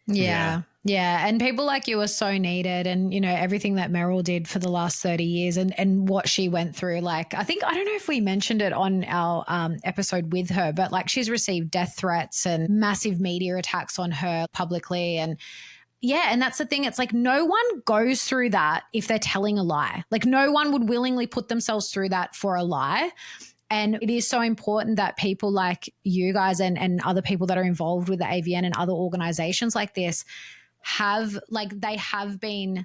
Yeah. Yeah. And people like you are so needed. And, you know, everything that Meryl did for the last 30 years and what she went through. Like, I don't know if we mentioned it on our episode with her, but like she's received death threats and massive media attacks on her publicly. And yeah, and that's the thing. It's like no one goes through that if they're telling a lie. Like no one would willingly put themselves through that for a lie. And it is so important that people like you guys and other people that are involved with the AVN and other organizations like this they have been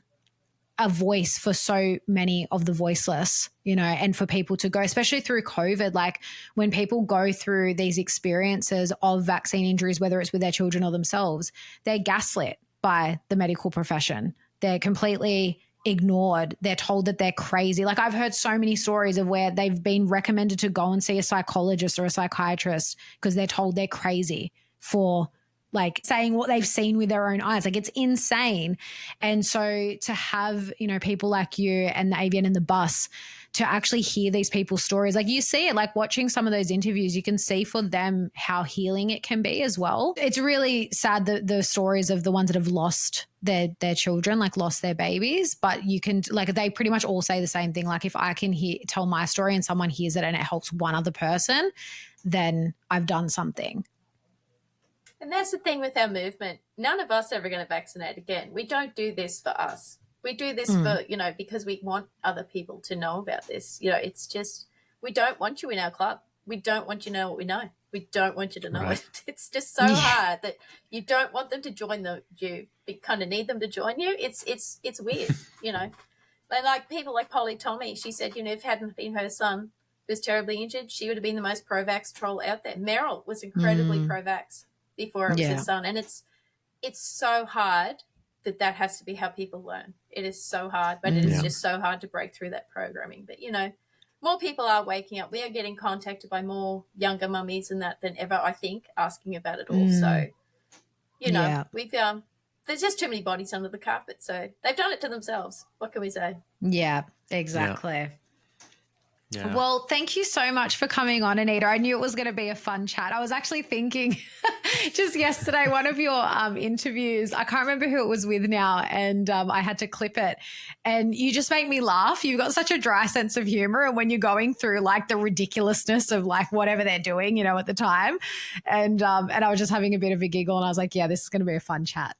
a voice for so many of the voiceless, you know, and for people to go, especially through COVID, like when people go through these experiences of vaccine injuries, whether it's with their children or themselves, they're gaslit by the medical profession. They're completely ignored. They're told that they're crazy. Like I've heard so many stories of where they've been recommended to go and see a psychologist or a psychiatrist because they're told they're crazy for like saying what they've seen with their own eyes. Like it's insane. And so to have, you know, people like you and the AVN and the bus to actually hear these people's stories, like you see it, like watching some of those interviews, you can see for them how healing it can be as well. It's really sad the stories of the ones that have lost their children, like lost their babies, but you can, like they pretty much all say the same thing. Like if I can tell my story and someone hears it and it helps one other person, then I've done something. And that's the thing with our movement. None of us are ever going to vaccinate again. We don't do this for us. We do this for, you know, because we want other people to know about this. You know, it's just, we don't want you in our club. We don't want you to know what we know. We don't want you to know it. It's just so hard that you don't want them to join you. You kind of need them to join you. It's weird, you know. And like people like Polly Tommy, she said, you know, if it hadn't been her son who was terribly injured, she would have been the most pro-vax troll out there. Meryl was incredibly pro-vax before it was his son. And it's so hard that has to be how people learn. It is so hard, but it is just so hard to break through that programming. But, you know, more people are waking up. We are getting contacted by more younger mummies than ever, I think, asking about it all. So, you know, we've there's just too many bodies under the carpet. So they've done it to themselves. What can we say? Yeah, exactly. Yeah. Well, thank you so much for coming on, Aneeta. I knew it was going to be a fun chat. I was actually thinking just yesterday, one of your interviews, I can't remember who it was with now, and I had to clip it. And you just make me laugh. You've got such a dry sense of humor. And when you're going through like the ridiculousness of like whatever they're doing, you know, at the time. And I was just having a bit of a giggle and I was like, yeah, this is going to be a fun chat.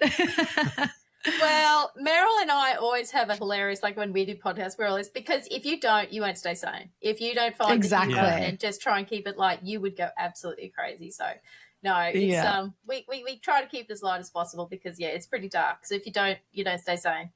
Well, Meryl and I always have a hilarious, like when we do podcasts, we're always, because if you don't, you won't stay sane. If you don't find the humor and just try and keep it light, you would go absolutely crazy. So no, it's we try to keep it as light as possible because it's pretty dark. So if you don't stay sane.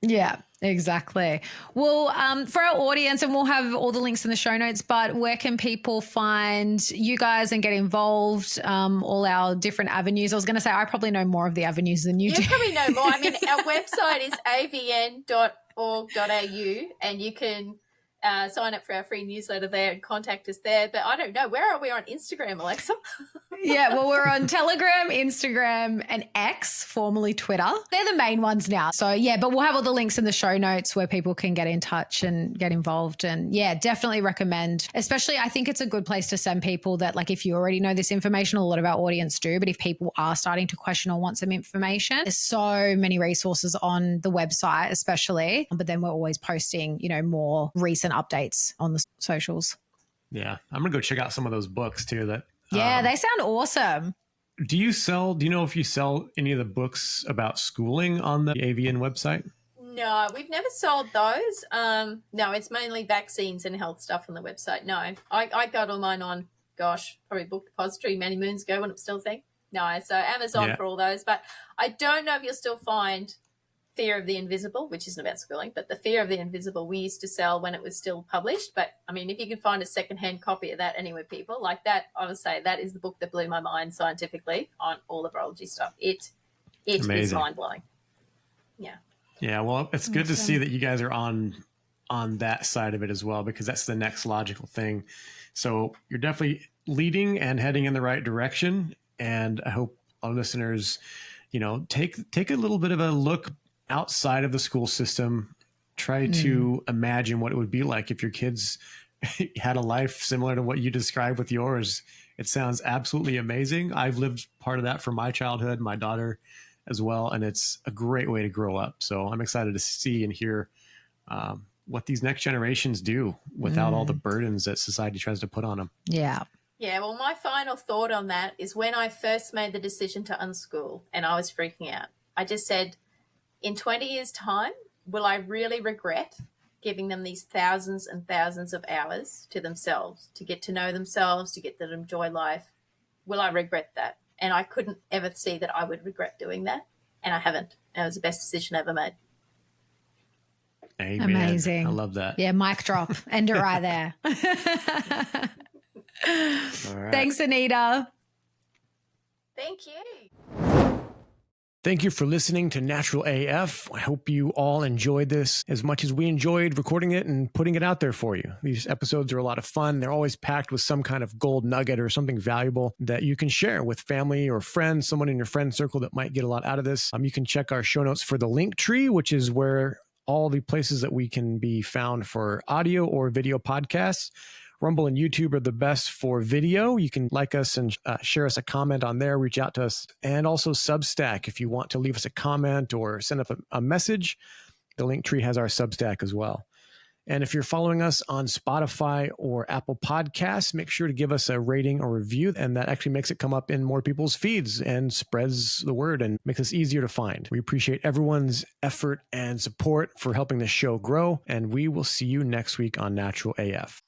Yeah, exactly. Well, for our audience, and we'll have all the links in the show notes, but where can people find you guys and get involved? All our different avenues. I was going to say, I probably know more of the avenues than you do. You probably know more. I mean, our website is avn.org.au and you can sign up for our free newsletter there and contact us there. But I don't know. Where are we on Instagram, Alexa? Yeah, well, we're on Telegram, Instagram, and X, formerly Twitter. They're the main ones now. So, yeah, but we'll have all the links in the show notes where people can get in touch and get involved. And, yeah, definitely recommend. Especially, I think it's a good place to send people that, like, if you already know this information, a lot of our audience do, but if people are starting to question or want some information, there's so many resources on the website, especially. But then we're always posting, you know, more recent updates on the socials. Yeah, I'm going to go check out some of those books, too, that yeah, they sound awesome. Do you know if you sell any of the books about schooling on the AVN website? No, we've never sold those. No, it's mainly vaccines and health stuff on the website. No, I got all mine on, probably Book Depository many moons ago when it was still a thing. No, so Amazon for all those. But I don't know if you'll still find Fear of the Invisible, which isn't about schooling, but the Fear of the Invisible we used to sell when it was still published. But I mean, if you can find a secondhand copy of that anywhere, people like that, I would say that is the book that blew my mind scientifically on all the virology stuff. It is mind blowing. Yeah. Yeah. Well, it's good to see that you guys are on that side of it as well, because that's the next logical thing. So you're definitely leading and heading in the right direction. And I hope our listeners, you know, take a little bit of a look outside of the school system Try to imagine what it would be like if your kids had a life similar to what you described with yours. It sounds absolutely amazing. I've lived part of that for my childhood, my daughter as well, and it's a great way to grow up. So I'm excited to see and hear what these next generations do without all the burdens that society tries to put on them. Yeah. Yeah, well, my final thought on that is when I first made the decision to unschool and I was freaking out, I just said, in 20 years' time, will I really regret giving them these thousands and thousands of hours to themselves, to get to know themselves, to get them to enjoy life? Will I regret that? And I couldn't ever see that I would regret doing that. And I haven't. And it was the best decision I ever made. Amen. Amazing. I love that. Yeah, mic drop. End it right there. All right. Thanks, Aneeta. Thank you. Thank you for listening to Natural AF. I hope you all enjoyed this as much as we enjoyed recording it and putting it out there for you. These episodes are a lot of fun. They're always packed with some kind of gold nugget or something valuable that you can share with family or friends, someone in your friend circle that might get a lot out of this. You can check our show notes for the link tree, which is where all the places that we can be found for audio or video podcasts. Rumble and YouTube are the best for video. You can like us and share us a comment on there, reach out to us. And also Substack, if you want to leave us a comment or send up a message, the link tree has our Substack as well. And if you're following us on Spotify or Apple Podcasts, make sure to give us a rating or review. And that actually makes it come up in more people's feeds and spreads the word and makes us easier to find. We appreciate everyone's effort and support for helping the show grow. And we will see you next week on Natural AF.